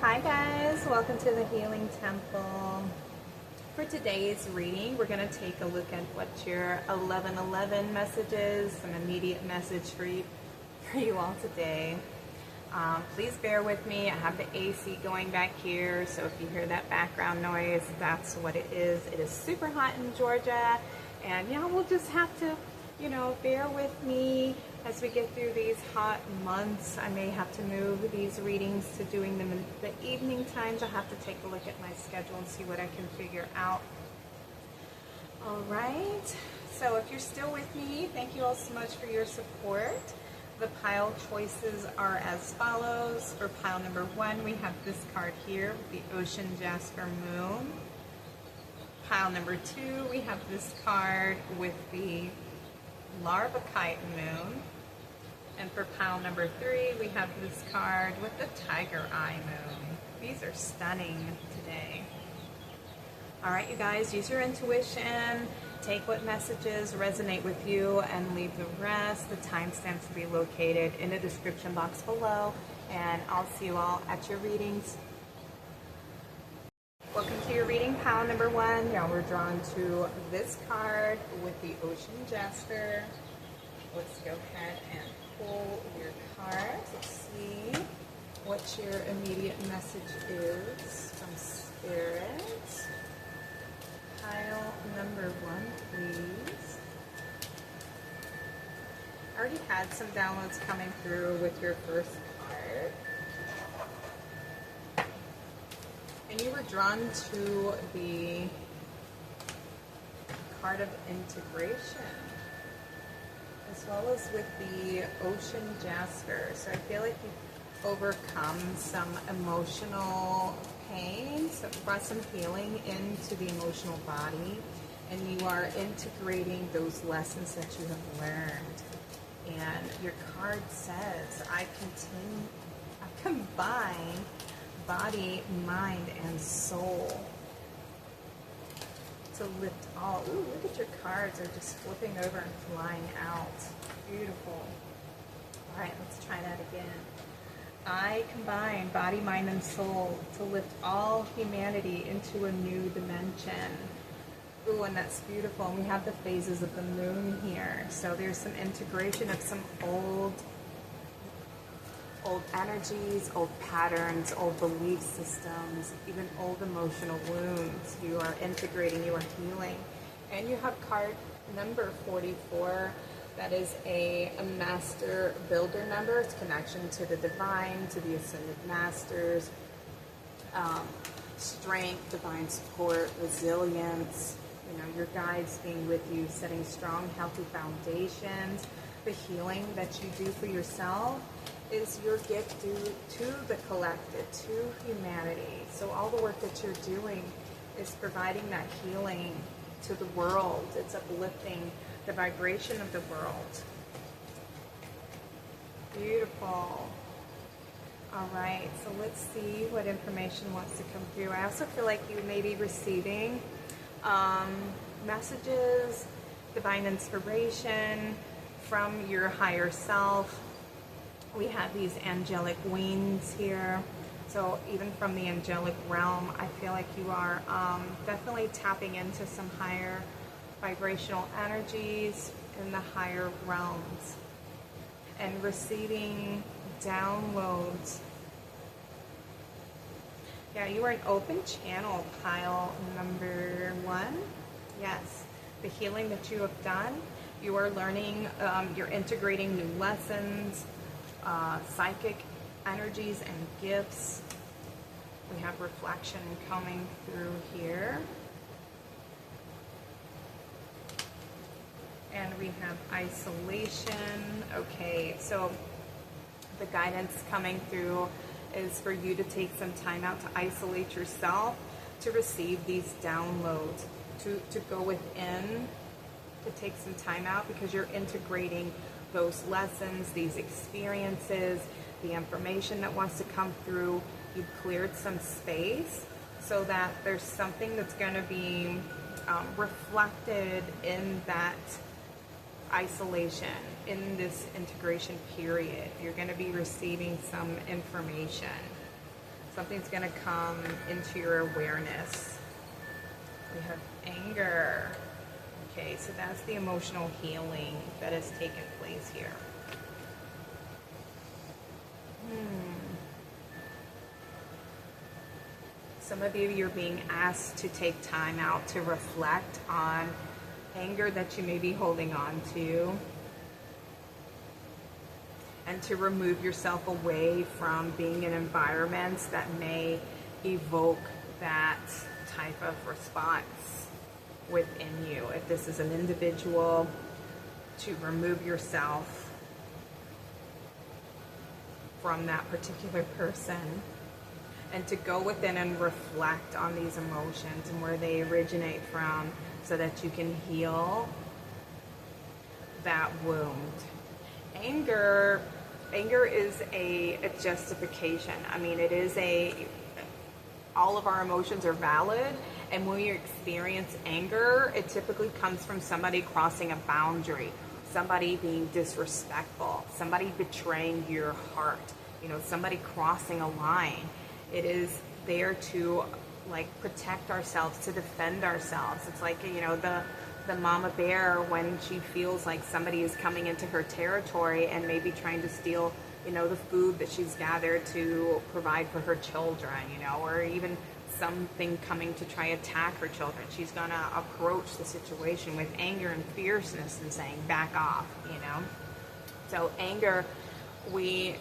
Hi guys, welcome to the Healing Temple. For today's reading, we're going to take a look at what your 1111 message is, an immediate message for you all today. Please bear with me. I have the AC going back here, so if you hear that background noise, that's what it is. It is super hot in Georgia, and yeah, we'll just have to, bear with me as we get through these hot months. I may have to move these readings to doing them in the evening times. I'll have to take a look at my schedule and see what I can figure out. All right, so if you're still with me, thank you all so much for your support. The pile choices are as follows. For pile number 1, we have this card here, the Ocean Jasper Moon. Pile number 2, we have this card with the Larvikite Moon. And for pile number 3, we have this card with the Tiger Eye Moon. These are stunning today. All right, you guys, use your intuition. Take what messages resonate with you and leave the rest. The timestamps will be located in the description box below. And I'll see you all at your readings. Welcome to your reading, pile number 1. Now we're drawn to this card with the Ocean Jasper. Let's go ahead and pull your cards. Let's see what your immediate message is from Spirit. Pile number 1, please. I already had some downloads coming through with your first card. And you were drawn to the card of integration, as well as with the Ocean Jasper. So I feel like you've overcome some emotional pain, so brought some healing into the emotional body, and you are integrating those lessons that you have learned. And your card says, I combine body, mind, and soul to lift all. Ooh, look at your cards. They're just flipping over and flying out. Beautiful. All right, let's try that again. I combine body, mind, and soul to lift all humanity into a new dimension. Ooh, and that's beautiful. And we have the phases of the moon here. So there's some integration of some old energies, old patterns, old belief systems, even old emotional wounds. You are integrating, you are healing. And you have card number 44. That is a master builder number. It's connection to the divine, to the ascended masters, strength, divine support, resilience, your guides being with you, setting strong, healthy foundations. The healing that you do for yourself is your gift to the collective, to humanity. So all the work that you're doing is providing that healing to the world. It's uplifting the vibration of the world. Beautiful. All right, so let's see what information wants to come through. I also feel like you may be receiving messages, divine inspiration from your higher self. We have these angelic wings here. So even from the angelic realm, I feel like you are definitely tapping into some higher vibrational energies in the higher realms and receiving downloads. Yeah, you are an open channel, pile number 1. Yes, the healing that you have done, you are learning, you're integrating new lessons, psychic energies and gifts. We have reflection coming through here. And we have isolation. Okay, so the guidance coming through is for you to take some time out to isolate yourself, to receive these downloads, to go within, to take some time out, because you're integrating those lessons, these experiences, the information that wants to come through. You've cleared some space so that there's something that's going to be reflected in that isolation, in this integration period. You're going to be receiving some information. Something's going to come into your awareness. We have anger. Okay, so that's the emotional healing that has taken place here. Some of you, you're being asked to take time out to reflect on anger that you may be holding on to, and to remove yourself away from being in environments that may evoke that type of response within you. If this is an individual, to remove yourself from that particular person, and to go within and reflect on these emotions and where they originate from, so that you can heal that wound. Anger is a justification. I mean, it is all of our emotions are valid, and when you experience anger, it typically comes from somebody crossing a boundary, somebody being disrespectful, somebody betraying your heart, somebody crossing a line. It is there to protect ourselves, to defend ourselves. It's like, the mama bear, when she feels like somebody is coming into her territory and maybe trying to steal, the food that she's gathered to provide for her children, or even something coming to try attack her children. She's gonna approach the situation with anger and fierceness and saying, back off, So anger, we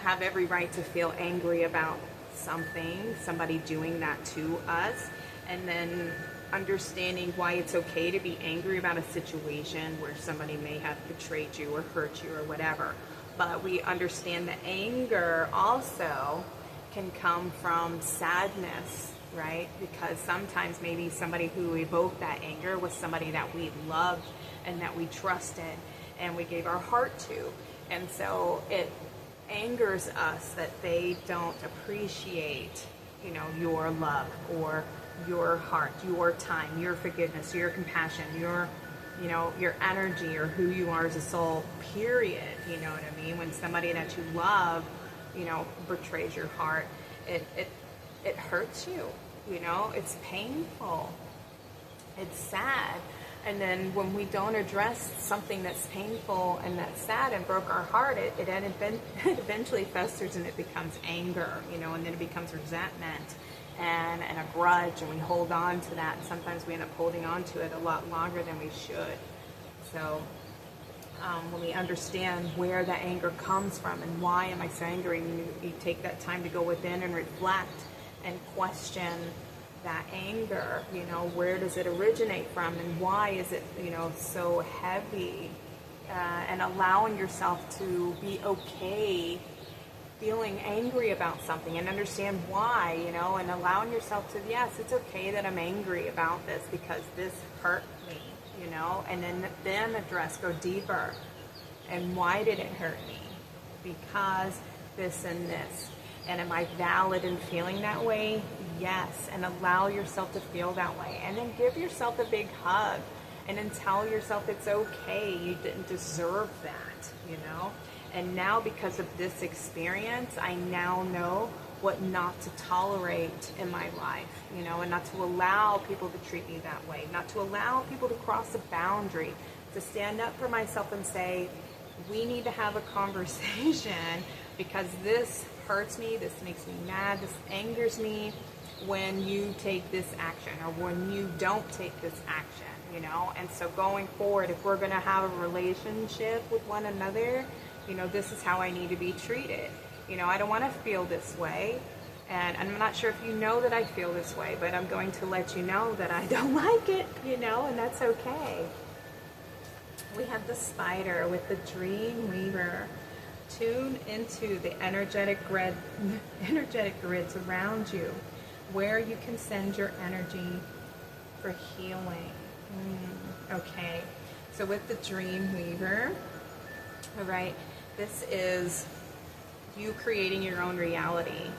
have every right to feel angry about somebody doing that to us, and then understanding why it's okay to be angry about a situation where somebody may have betrayed you or hurt you or whatever. But we understand that anger also can come from sadness, right? Because sometimes maybe somebody who evoked that anger was somebody that we loved and that we trusted and we gave our heart to. And so it angers us that they don't appreciate, your love or your heart, your time, your forgiveness, your compassion, your energy, or who you are as a soul, period. You know what I mean? When somebody that you love, betrays your heart, it hurts you, it's painful, it's sad. And then when we don't address something that's painful and that's sad and broke our heart, it eventually festers and it becomes anger, and then it becomes resentment and a grudge, and we hold on to that. And sometimes we end up holding on to it a lot longer than we should. So when we understand where the anger comes from and why am I so angry, and you take that time to go within and reflect and question that anger, where does it originate from and why is it, so heavy, and allowing yourself to be okay feeling angry about something and understand why, and allowing yourself to, yes, it's okay that I'm angry about this because this hurt me, and then go deeper. And why did it hurt me? Because this and this. And am I valid in feeling that way? Yes. And allow yourself to feel that way. And then give yourself a big hug. And then tell yourself it's okay. You didn't deserve that, And now because of this experience, I now know what not to tolerate in my life, and not to allow people to treat me that way. Not to allow people to cross a boundary. To stand up for myself and say, we need to have a conversation because this hurts me, this makes me mad, this angers me when you take this action or when you don't take this action, And so going forward, if we're going to have a relationship with one another, this is how I need to be treated. I don't want to feel this way. And I'm not sure if you know that I feel this way, but I'm going to let you know that I don't like it, and that's okay. We have the spider with the dream weaver. Tune into the energetic grids around you, where you can send your energy for healing. Okay, so with the dream weaver, all right, this is you creating your own reality,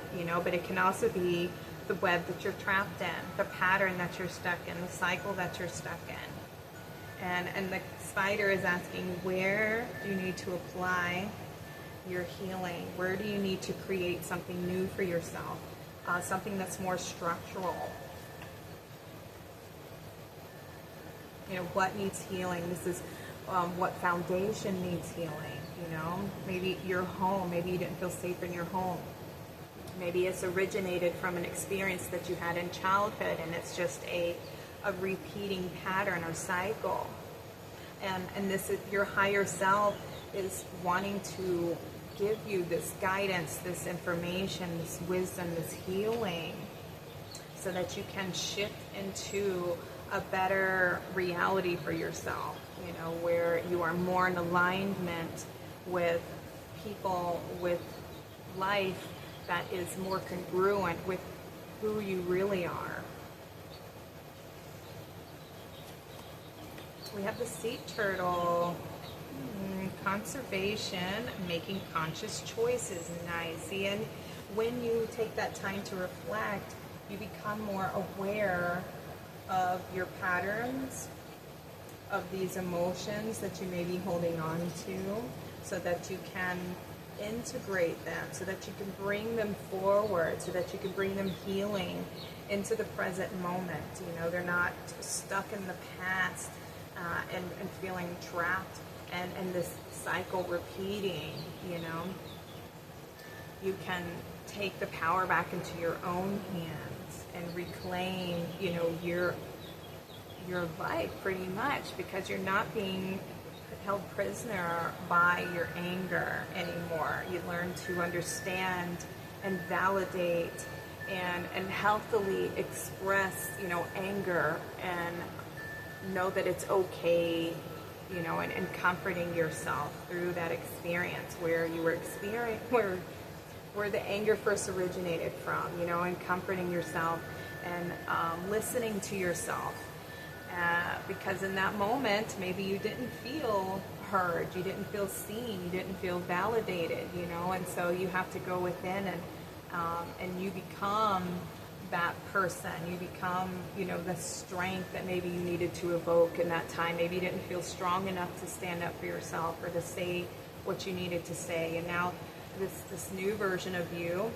but it can also be the web that you're trapped in, the pattern that you're stuck in, the cycle that you're stuck in. And the spider is asking, where do you need to apply your healing? Where do you need to create something new for yourself? something that's more structural. You know, what needs healing? This is what foundation needs healing, you know? Maybe your home, maybe you didn't feel safe in your home. Maybe it's originated from an experience that you had in childhood, and it's just a repeating pattern or cycle. And this is your higher self is wanting to give you this guidance, this information, this wisdom, this healing, so that you can shift into a better reality for yourself, you know, where you are more in alignment with people, with life that is more congruent with who you really are. We have the sea turtle. Conservation, making conscious choices. Nice. See, and when you take that time to reflect, you become more aware of your patterns, of these emotions that you may be holding on to, so that you can integrate them, so that you can bring them forward, so that you can bring them healing into the present moment. You know, they're not stuck in the past and feeling trapped and this cycle repeating. You know, you can take the power back into your own hands and reclaim, you know, your life pretty much, because you're not being held prisoner by your anger anymore. You learn to understand and validate and healthily express, you know, anger, and know that it's okay, you know, and comforting yourself through that experience where you were where the anger first originated from, you know, and comforting yourself and listening to yourself. Because in that moment, maybe you didn't feel heard, you didn't feel seen, you didn't feel validated, you know, and so you have to go within and you become that person. You become, you know, the strength that maybe you needed to evoke in that time. Maybe you didn't feel strong enough to stand up for yourself or to say what you needed to say, and now this new version of you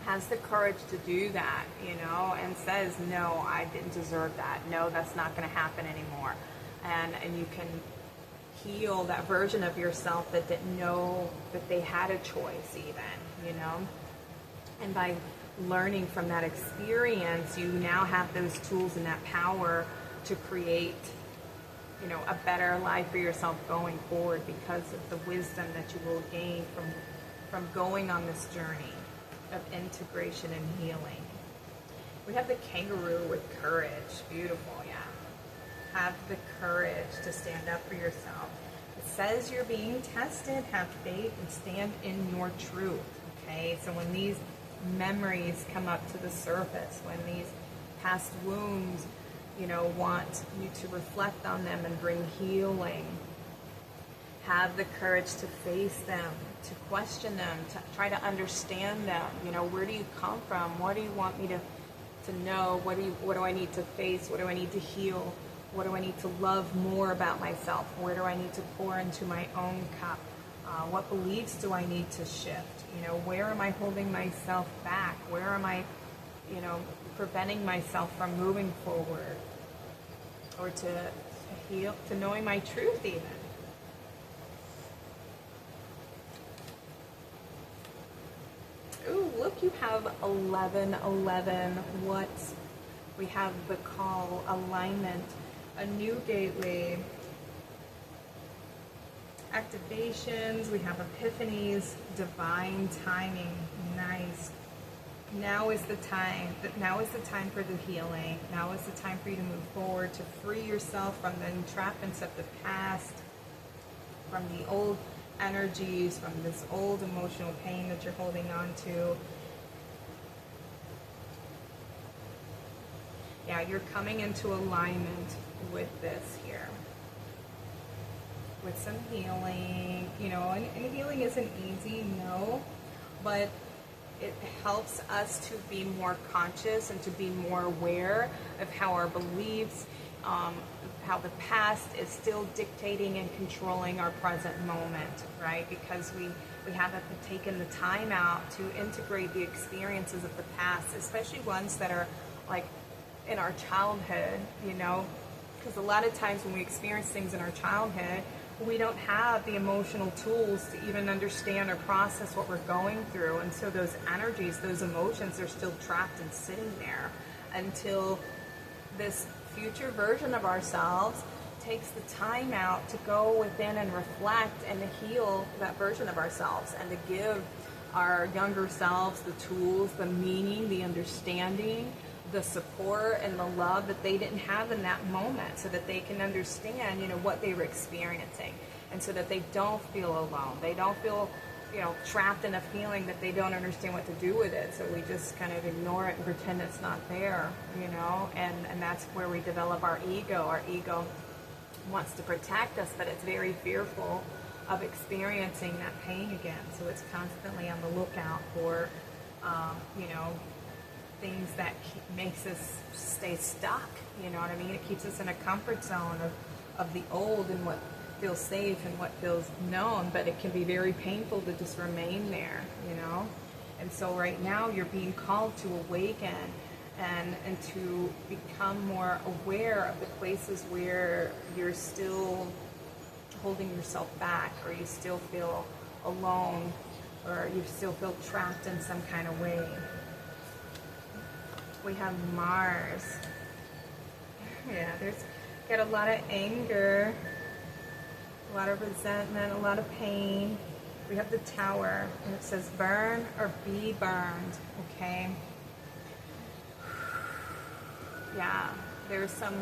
has the courage to do that, you know, and says, no, I didn't deserve that. No, that's not going to happen anymore. And you can heal that version of yourself that didn't know that they had a choice even, you know. And by learning from that experience, you now have those tools and that power to create, you know, a better life for yourself going forward, because of the wisdom that you will gain from going on this journey of integration and healing. We have the kangaroo with courage. Beautiful, yeah. Have the courage to stand up for yourself. It says you're being tested. Have faith and stand in your truth. Okay, so when these memories come up to the surface, when these past wounds, you know, want you to reflect on them and bring healing, have the courage to face them, to question them, to try to understand them. You know, where do you come from? What do you want me to know? What do I need to face? What do I need to heal? What do I need to love more about myself? Where do I need to pour into my own cup? What beliefs do I need to shift? You know, where am I holding myself back? Where am I, you know, preventing myself from moving forward? Or to heal, to knowing my truth even. Ooh, look, you have 1111. We have the call, alignment, a new gateway, activations, we have epiphanies, divine timing. Nice. Now is the time. Now is the time for the healing. Now is the time for you to move forward, to free yourself from the entrapments of the past, from the old energies, from this old emotional pain that you're holding on to. Yeah, you're coming into alignment with this here, with some healing, you know, and healing isn't easy, no, but it helps us to be more conscious and to be more aware of how our beliefs, how the past is still dictating and controlling our present moment, right? Because we We haven't taken the time out to integrate the experiences of the past, especially ones that are like in our childhood, you know, because a lot of times when we experience things in our childhood, we don't have the emotional tools to even understand or process what we're going through. And so those energies, those emotions are still trapped and sitting there until this future version of ourselves takes the time out to go within and reflect and to heal that version of ourselves and to give our younger selves the tools, the meaning, the understanding, the support and the love that they didn't have in that moment, so that they can understand, you know, what they were experiencing, and so that they don't feel alone. They don't feel, you know, trapped in a feeling that they don't understand what to do with it. So we just kind of ignore it and pretend it's not there, you know, and that's where we develop our ego. Our ego wants to protect us, but it's very fearful of experiencing that pain again. So it's constantly on the lookout for, you know, things that makes us stay stuck, you know what I mean? It keeps us in a comfort zone of the old and what feels safe and what feels known, but it can be very painful to just remain there, you know? And so right now you're being called to awaken and to become more aware of the places where you're still holding yourself back, or you still feel alone, or you still feel trapped in some kind of way. We have Mars. Yeah, there's got a lot of anger, a lot of resentment, a lot of pain. We have the Tower, and it says burn or be burned, okay? Yeah, there's some,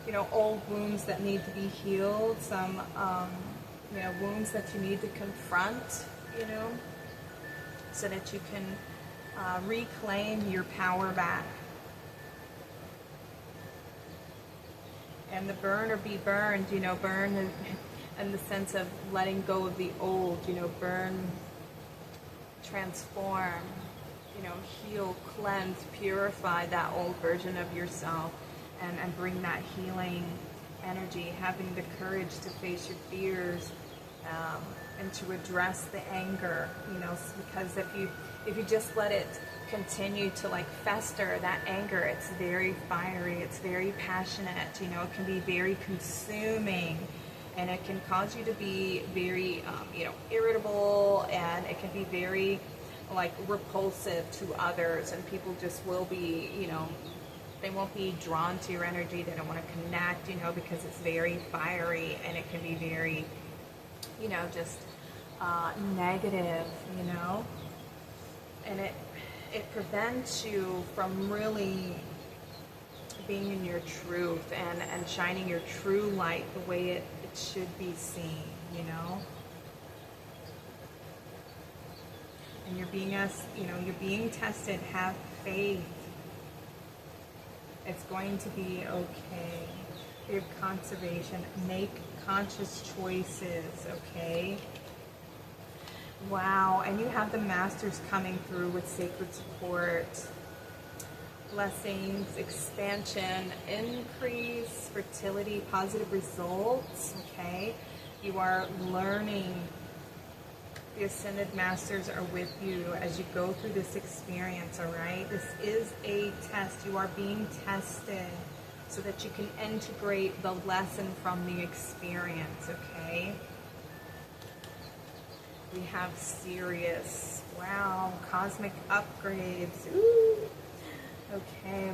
you know, old wounds that need to be healed, some, you know, wounds that you need to confront, you know, so that you can reclaim your power back. And the burn or be burned, you know, burn in the sense of letting go of the old, you know, burn, transform, you know, heal, cleanse, purify that old version of yourself, and bring that healing energy, having the courage to face your fears, and to address the anger, you know, because if you just let it continue to like fester, that anger, it's very fiery, it's very passionate, you know, it can be very consuming, and it can cause you to be very, you know, irritable, and it can be very like repulsive to others, and people just will be, you know, they won't be drawn to your energy, they don't want to connect, you know, because it's very fiery, and it can be very, you know, just negative, you know, and it prevents you from really being in your truth and shining your true light the way it should be seen, you know. And you're being you know, you're being tested. Have faith. It's going to be okay. You have conservation. Make conscious choices, okay? Wow, and you have the Masters coming through with sacred support, blessings, expansion, increase, fertility, positive results, okay? You are learning. The Ascended Masters are with you as you go through this experience, all right? This is a test. You are being tested so that you can integrate the lesson from the experience, okay? We have Sirius. Wow, cosmic upgrades. Ooh. Okay.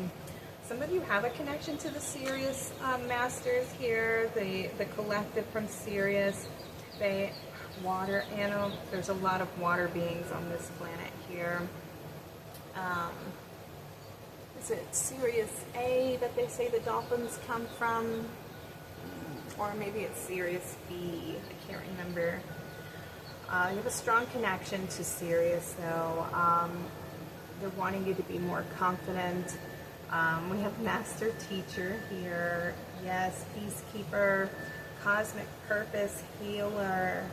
Some of you have a connection to the Sirius Masters here, the collective from Sirius. They water animal. There's a lot of water beings on this planet here. Is it Sirius A that they say the dolphins come from? Or maybe it's Sirius B. I can't remember. You have a strong connection to Sirius, though. They're wanting you to be more confident. We have Master Teacher here. Yes, Peacekeeper, Cosmic Purpose, Healer,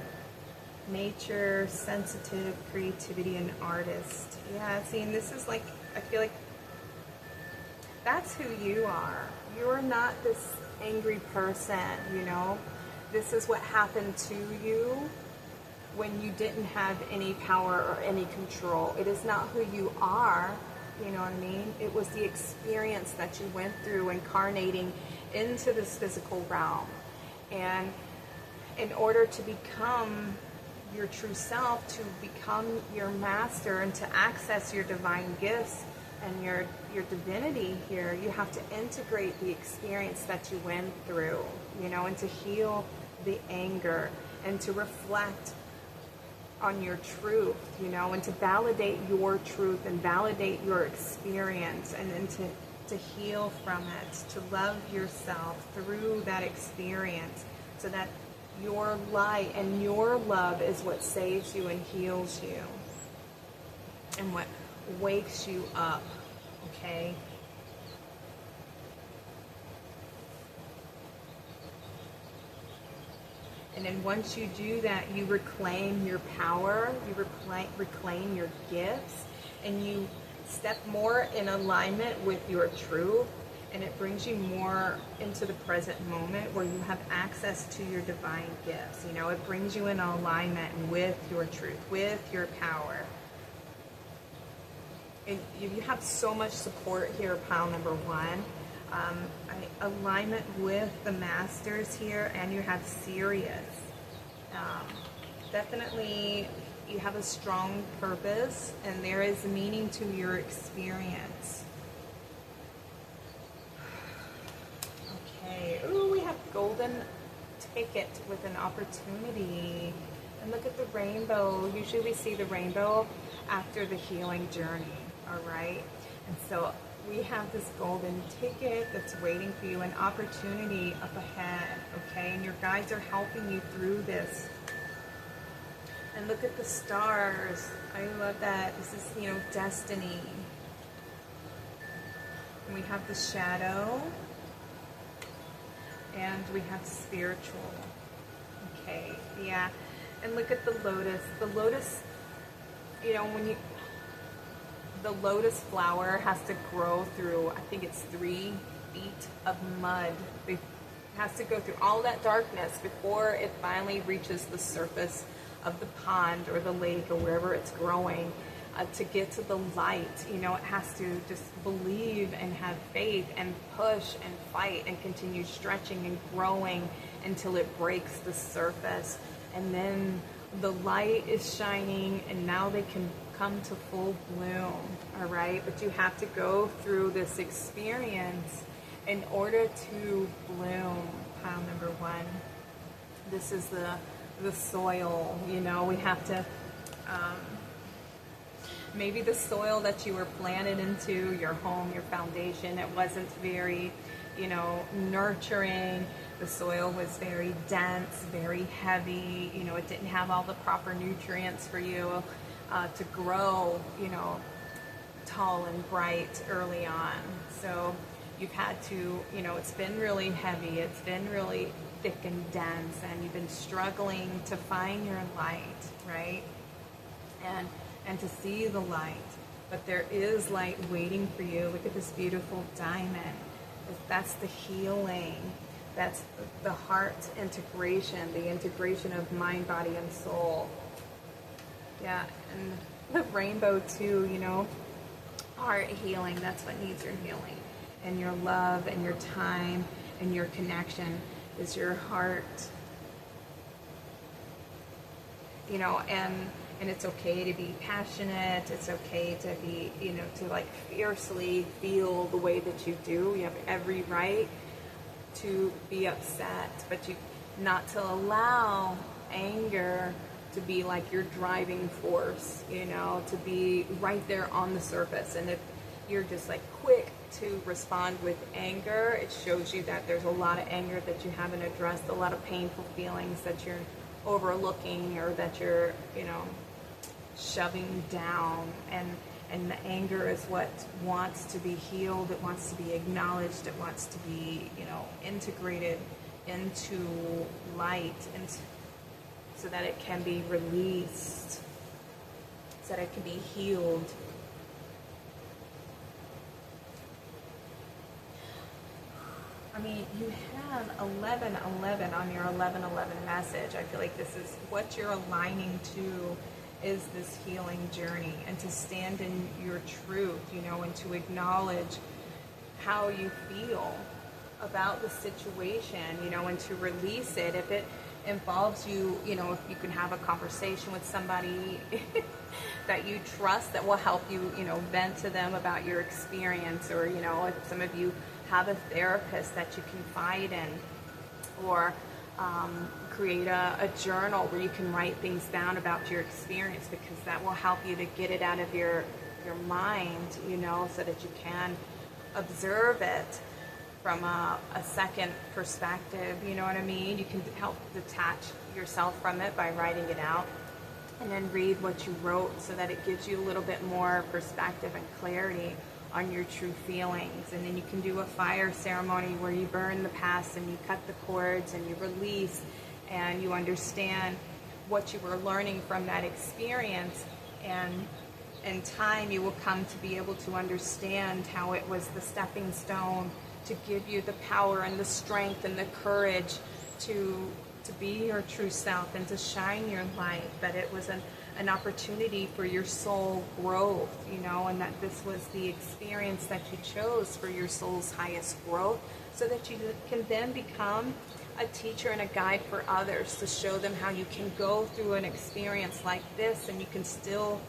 Nature, Sensitive, Creativity, and Artist. Yeah, see, and this is like, I feel like that's who you are. You're not this angry person, you know. This is what happened to you. when you didn't have any power or any control. It is not who you are, you know what I mean? It was the experience that you went through incarnating into this physical realm. And in order to become your true self, to become your master and to access your divine gifts and your divinity here, you have to integrate the experience that you went through, you know, and to heal the anger and to reflect on your truth, you know, and to validate your truth and validate your experience, and then to heal from it, to love yourself through that experience, so that your light and your love is what saves you and heals you and what wakes you up, okay? And then once you do that, you reclaim your power, you reclaim your gifts, and you step more in alignment with your truth, and it brings you more into the present moment where you have access to your divine gifts. You know, it brings you in alignment with your truth, with your power. And you have so much support here, pile number one. Alignment with the masters here, and you have Sirius. Definitely you have a strong purpose, and there is meaning to your experience. Okay, ooh, we have golden ticket with an opportunity. And look at the rainbow. Usually we see the rainbow after the healing journey, all right? And so we have this golden ticket that's waiting for you, an opportunity up ahead, okay? And your guides are helping you through this. And look at the stars. I love that. This is, you know, destiny. And we have the shadow. And we have spiritual. Okay, yeah. And look at the lotus. The lotus, you know, the lotus flower has to grow through, I think it's 3 feet of mud. It has to go through all that darkness before it finally reaches the surface of the pond or the lake or wherever it's growing, to get to the light. You know, it has to just believe and have faith and push and fight and continue stretching and growing until it breaks the surface. And then the light is shining, and now they can come to full bloom, all right? But you have to go through this experience in order to bloom, pile number one. This is the soil, you know, we have to, maybe the soil that you were planted into, your home, your foundation, it wasn't very, you know, nurturing. The soil was very dense, very heavy, you know, it didn't have all the proper nutrients for you to grow, you know, tall and bright early on. So you've had to, you know, it's been really heavy, it's been really thick and dense, and you've been struggling to find your light, right? And to see the light. But there is light waiting for you. Look at this beautiful diamond. That's the healing. That's the heart integration, the integration of mind, body, and soul. Yeah, and the rainbow too, you know, heart healing, that's what needs your healing. And your love and your time and your connection is your heart. You know, and it's okay to be passionate. It's okay to be, you know, to like fiercely feel the way that you do. You have every right to be upset, but you not to allow anger to be like your driving force, you know, to be right there on the surface. And if you're just like quick to respond with anger, it shows you that there's a lot of anger that you haven't addressed, a lot of painful feelings that you're overlooking or that you're, you know, shoving down. And the anger is what wants to be healed, it wants to be acknowledged, it wants to be, you know, integrated into light, and so that it can be released, so that it can be healed. I'm mean, you have 1111 on your 1111 message. I feel like this is what you're aligning to, is this healing journey, and to stand in your truth, you know, and to acknowledge how you feel about the situation, you know, and to release it. If it involves you, you know, if you can have a conversation with somebody that you trust that will help you, you know, vent to them about your experience, or, you know, if some of you have a therapist that you confide in, or create a journal where you can write things down about your experience, because that will help you to get it out of your mind, you know, so that you can observe it from a second perspective, you know what I mean? You can help detach yourself from it by writing it out, and then read what you wrote so that it gives you a little bit more perspective and clarity on your true feelings. And then you can do a fire ceremony where you burn the past and you cut the cords and you release, and you understand what you were learning from that experience, and in time you will come to be able to understand how it was the stepping stone to give you the power and the strength and the courage to be your true self and to shine your light, that it was an opportunity for your soul growth, you know, and that this was the experience that you chose for your soul's highest growth, so that you can then become a teacher and a guide for others, to show them how you can go through an experience like this and you can still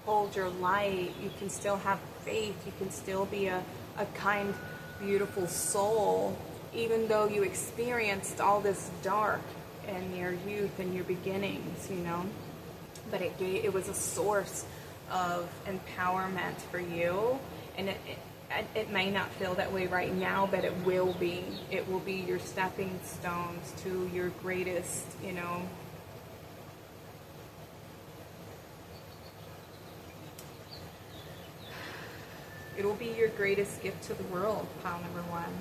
hold your light, you can still have faith, you can still be a kind, beautiful soul, even though you experienced all this dark in your youth and your beginnings, you know. But it was a source of empowerment for you, and it may not feel that way right now, but it will be. It will be your stepping stones to your greatest, you know, it will be your greatest gift to the world, pile number one.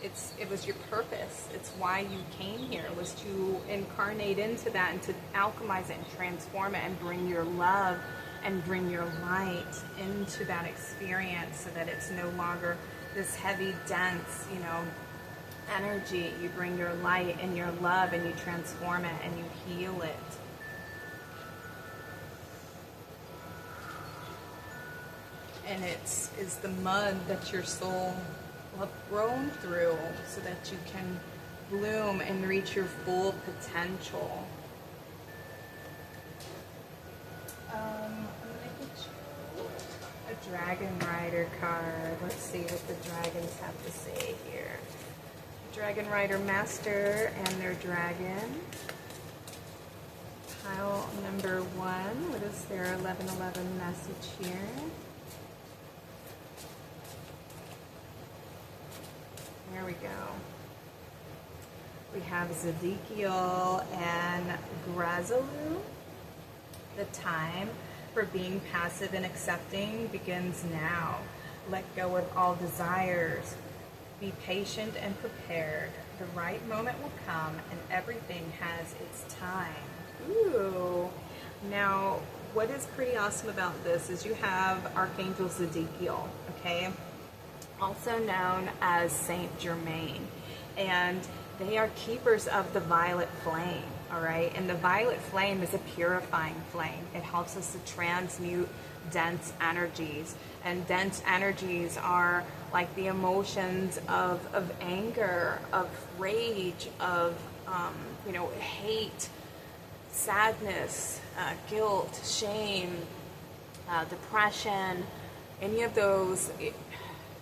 It was your purpose. It's why you came here, was to incarnate into that and to alchemize it and transform it and bring your love and bring your light into that experience, so that it's no longer this heavy, dense, you know, energy. You bring your light and your love and you transform it and you heal it. And it's the mud that your soul will have grown through, so that you can bloom and reach your full potential. I'm going to get you a Dragon Rider card. Let's see what the dragons have to say here. Dragon Rider Master and their dragon. Pile number one. What is their 1111 message here? There we go. We have Zedekiel and Grazalu. The time for being passive and accepting begins now. Let go of all desires. Be patient and prepared. The right moment will come, and everything has its time. Ooh. Now, what is pretty awesome about this is you have Archangel Zedekiel, okay? Also known as Saint Germain, and they are keepers of the violet flame, all right? And the violet flame is a purifying flame. It helps us to transmute dense energies, and dense energies are like the emotions of anger, of rage, of you know, hate, sadness, guilt, shame, depression, any of those,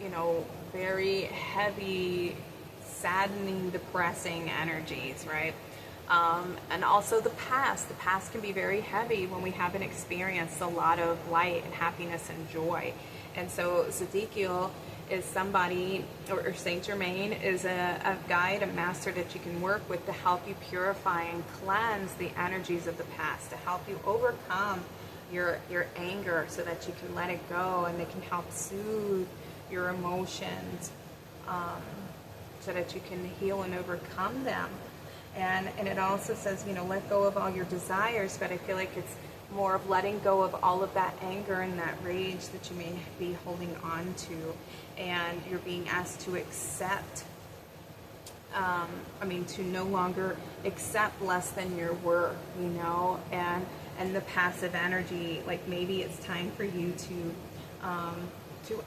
you know, very heavy, saddening, depressing energies, right? And also the past. The past can be very heavy when we haven't experienced a lot of light and happiness and joy. And so Zedekiel is somebody, or Saint Germain is a guide, a master that you can work with to help you purify and cleanse the energies of the past, to help you overcome your anger, so that you can let it go, and they can help soothe your emotions, so that you can heal and overcome them. And it also says, you know, let go of all your desires, but I feel like it's more of letting go of all of that anger and that rage that you may be holding on to, and you're being asked to accept, to no longer accept less than your worth, and the passive energy. Like, maybe it's time for you to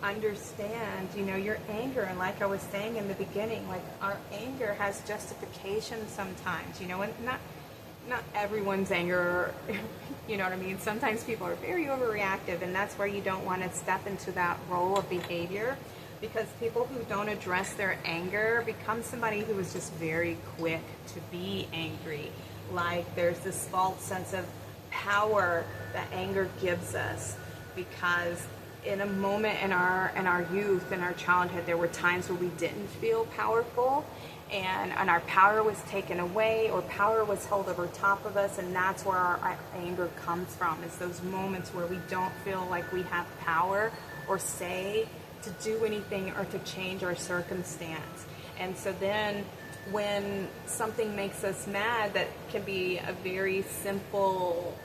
understand, your anger. And like I was saying in the beginning, like, our anger has justification sometimes, and not everyone's anger, you know what I mean? Sometimes people are very overreactive, and that's where you don't want to step into that role of behavior, because people who don't address their anger become somebody who is just very quick to be angry. Like, there's this false sense of power that anger gives us, because in a moment in our youth, in our childhood, there were times where we didn't feel powerful, and our power was taken away, or power was held over top of us, and that's where our anger comes from, is those moments where we don't feel like we have power or say to do anything or to change our circumstance. And so then when something makes us mad, that can be a very simple,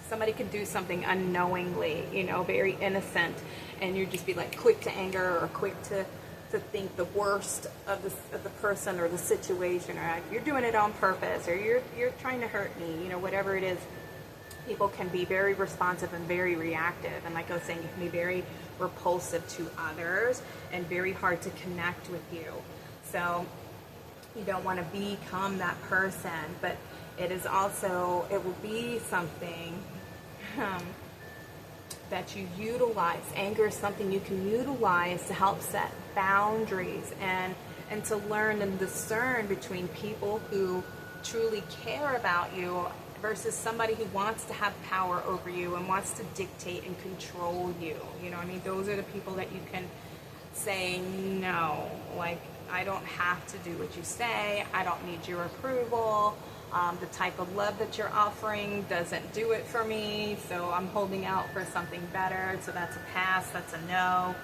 somebody could do something unknowingly, very innocent, and you'd just be like quick to anger, or quick to think the worst of the person or the situation, or like, you're doing it on purpose, or you're trying to hurt me, whatever it is. People can be very responsive and very reactive, and like I was saying, it can be very repulsive to others and very hard to connect with you. So you don't want to become that person, but it will be something that you utilize. Anger is something you can utilize to help set boundaries, and to learn and discern between people who truly care about you versus somebody who wants to have power over you and wants to dictate and control you. Those are the people that you can say, no, like, I don't have to do what you say. I don't need your approval. The type of love that you're offering doesn't do it for me, so I'm holding out for something better. So that's a pass, that's a no.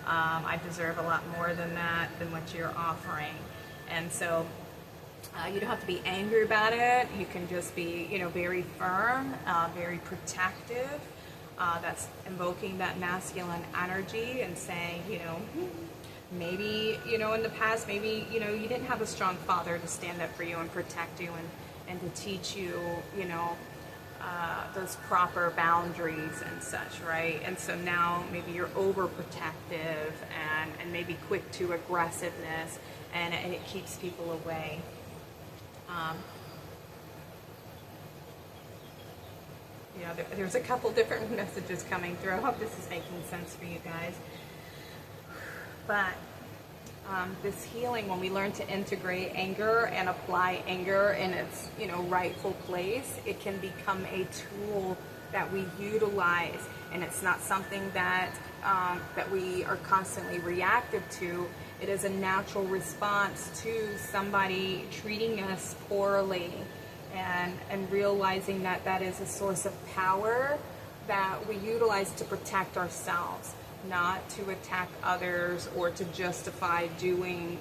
I deserve a lot more than that, than what you're offering. And so you don't have to be angry about it. You can just be, very firm, very protective. That's invoking that masculine energy and saying, maybe, in the past, maybe, you didn't have a strong father to stand up for you and protect you and to teach you, those proper boundaries and such, right? And so now maybe you're overprotective and maybe quick to aggressiveness, and it keeps people away. There's a couple different messages coming through. I hope this is making sense for you guys. But this healing, when we learn to integrate anger and apply anger in its rightful place, it can become a tool that we utilize, and it's not something that we are constantly reactive to. It is a natural response to somebody treating us poorly, and realizing that that is a source of power that we utilize to protect ourselves, not to attack others or to justify doing,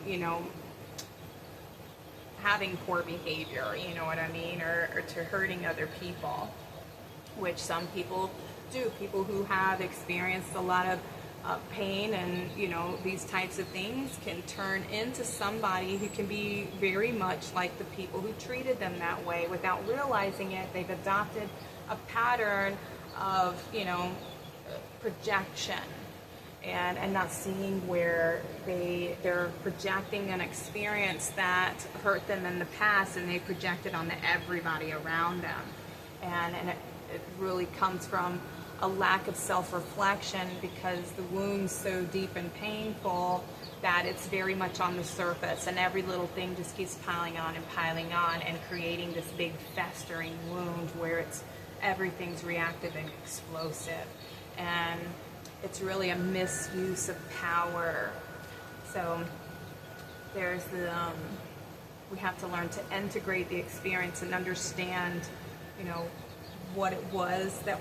having poor behavior, you know what I mean, or to hurting other people, which some people do. People who have experienced a lot of pain and, these types of things can turn into somebody who can be very much like the people who treated them that way. Without realizing it, they've adopted a pattern of, projection, and not seeing where they're projecting an experience that hurt them in the past, and they project it onto everybody around them. And it really comes from a lack of self-reflection, because the wound's so deep and painful that it's very much on the surface, and every little thing just keeps piling on and creating this big festering wound where everything's reactive and explosive, and it's really a misuse of power. So there's we have to learn to integrate the experience and understand, what it was that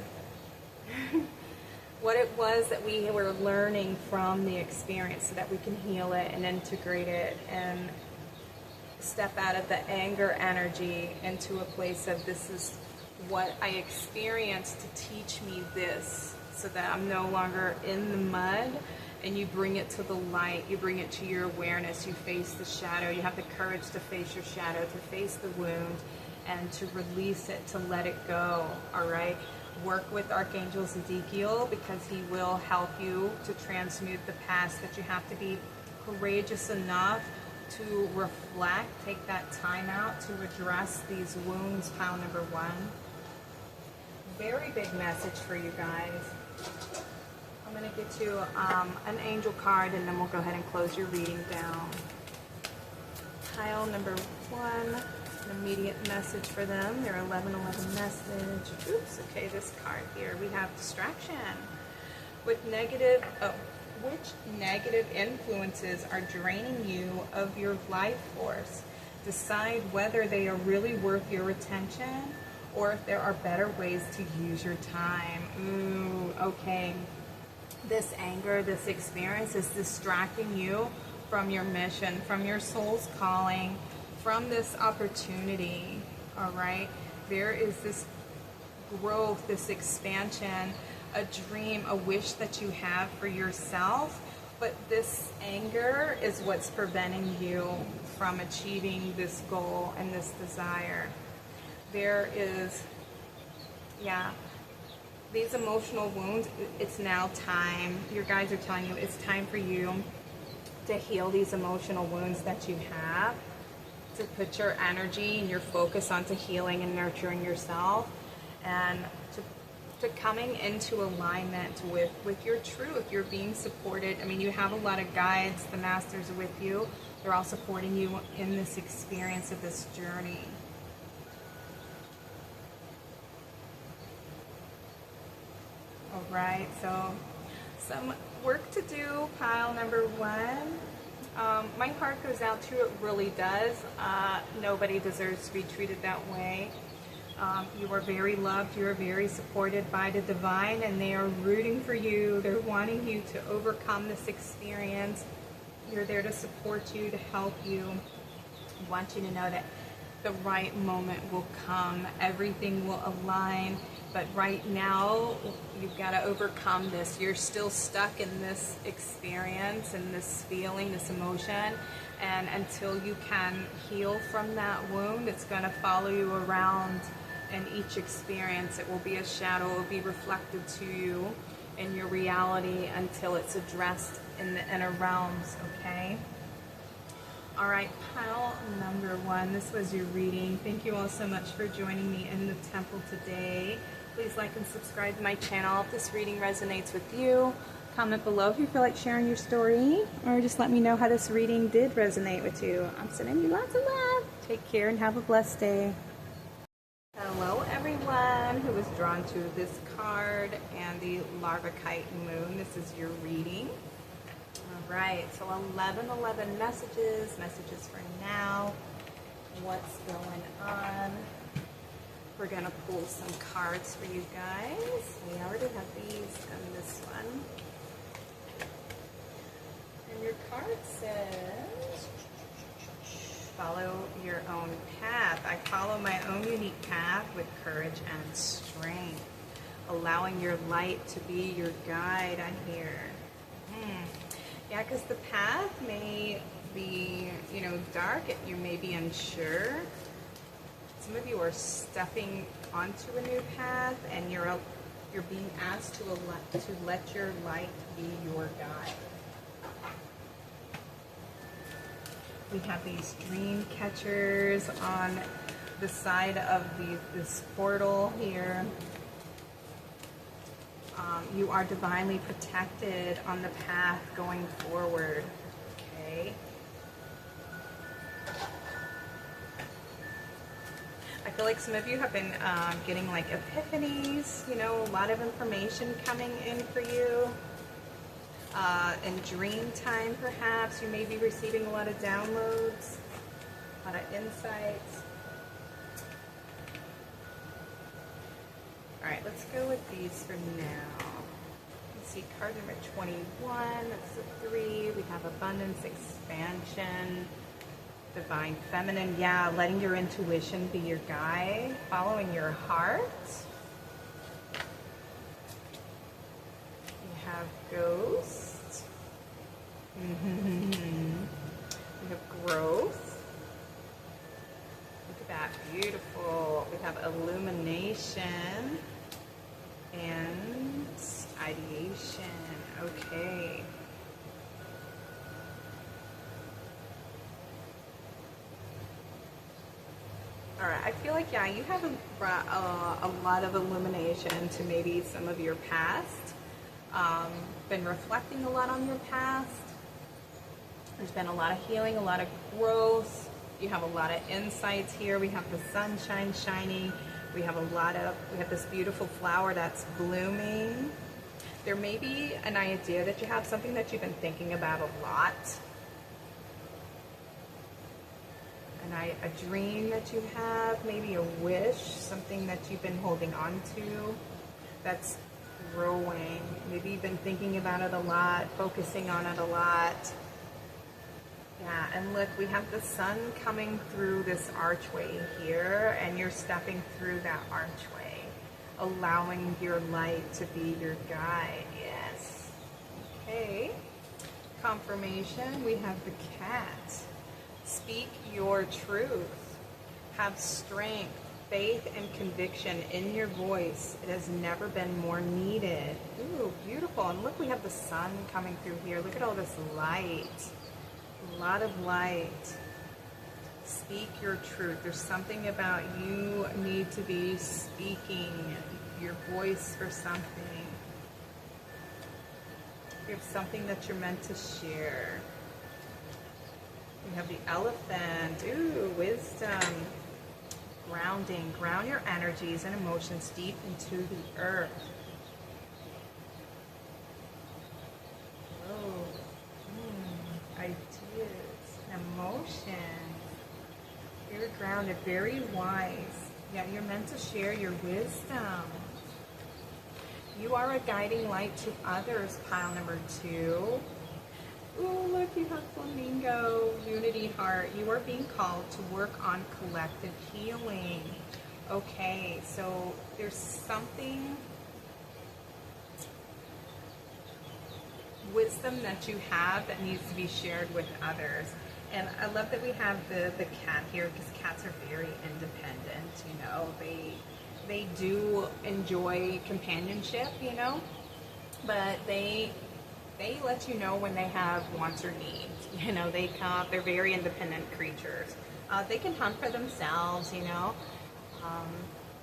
we were learning from the experience, so that we can heal it and integrate it, and step out of the anger energy into a place of, this is what I experienced to teach me this, so that I'm no longer in the mud. And you bring it to the light, you bring it to your awareness, you face the shadow, you have the courage to face your shadow, to face the wound, and to release it, to let it go, all right? Work with Archangel Ezekiel, because he will help you to transmute the past, that you have to be courageous enough to reflect, take that time out to address these wounds, pile number 1. Very big message for you guys. I'm going to get you an angel card, and then we'll go ahead and close your reading down. Pile number 1, an immediate message for them, their 1111 message. Oops, okay, this card here, we have distraction. Which negative influences are draining you of your life force? Decide whether they are really worth your attention, or if there are better ways to use your time. Ooh, okay. This anger, this experience is distracting you from your mission, from your soul's calling, from this opportunity, all right? There is this growth, this expansion, a dream, a wish that you have for yourself, but this anger is what's preventing you from achieving this goal and this desire. There is, these emotional wounds, it's now time. Your guides are telling you it's time for you to heal these emotional wounds that you have, to put your energy and your focus onto healing and nurturing yourself, and to coming into alignment with your truth. You're being supported. I mean, you have a lot of guides, the masters are with you. They're all supporting you in this experience of this journey. All right, so some work to do, pile number 1. My heart goes out to you, it really does. Nobody deserves to be treated that way. You are very loved, you are very supported by the divine, and they are rooting for you. They're wanting you to overcome this experience. They're there to support you, to help you. I want you to know that the right moment will come. Everything will align. But right now, you've got to overcome this. You're still stuck in this experience and this feeling, this emotion. And until you can heal from that wound, it's going to follow you around. In each experience, it will be a shadow, it will be reflected to you in your reality until it's addressed in the inner realms, okay? All right, pile number 1, this was your reading. Thank you all so much for joining me in the temple today. Please like and subscribe to my channel if this reading resonates with you. Comment below if you feel like sharing your story, or just let me know how this reading did resonate with you. I'm sending you lots of love. Take care and have a blessed day. Hello everyone who was drawn to this card and the Larvikite moon. This is your reading. All right, so 1111 messages for now. What's going on? We're going to pull some cards for you guys. We already have these and this one. And your card says, follow your own path. I follow my own unique path with courage and strength. Allowing your light to be your guide, I hear. Yeah, because the path may be, dark. You may be unsure. Some of you are stepping onto a new path, and you're being asked to let your light be your guide. We have these dream catchers on the side of this portal here. You are divinely protected on the path going forward. Okay. I feel like some of you have been getting like epiphanies, a lot of information coming in for you. In dream time, perhaps, you may be receiving a lot of downloads, a lot of insights. All right, let's go with these for now. Let's see, card number 21, that's the 3. We have abundance, expansion, Divine Feminine, yeah, letting your intuition be your guide, following your heart. We have Ghost. We have Growth. Look at that, beautiful. We have Illumination and Ideation. Okay. All right, I feel like, yeah, you haven't brought a lot of illumination to maybe some of your past. Been reflecting a lot on your past. There's been a lot of healing, a lot of growth. You have a lot of insights here. We have the sunshine shining. We have this beautiful flower that's blooming. There may be an idea that you have, something that you've been thinking about a lot. A dream that you have, maybe a wish, something that you've been holding on to that's growing. Maybe you've been thinking about it a lot, focusing on it a lot. Yeah, and look, we have the sun coming through this archway here, and you're stepping through that archway, allowing your light to be your guide. Yes. Okay. Confirmation, we have the cat. Speak your truth. Have strength, faith, and conviction in your voice. It has never been more needed. Ooh, beautiful. And look, we have the sun coming through here. Look at all this light. A lot of light. Speak your truth. There's something about you need to be speaking your voice for something. You have something that you're meant to share. We have the elephant. Ooh, wisdom. Grounding. Ground your energies and emotions deep into the earth. Oh, ideas and emotions. You're grounded, very wise. Yeah, you're meant to share your wisdom. You are a guiding light to others, pile number 2. Oh, look, you have flamingo, unity heart. You are being called to work on collective healing. Okay, so there's something, wisdom that you have that needs to be shared with others. And I love that we have the cat here, because cats are very independent, you know. They do enjoy companionship, you know, but they let you know when they have wants or needs. You know, they're very independent creatures. They can hunt for themselves, you know.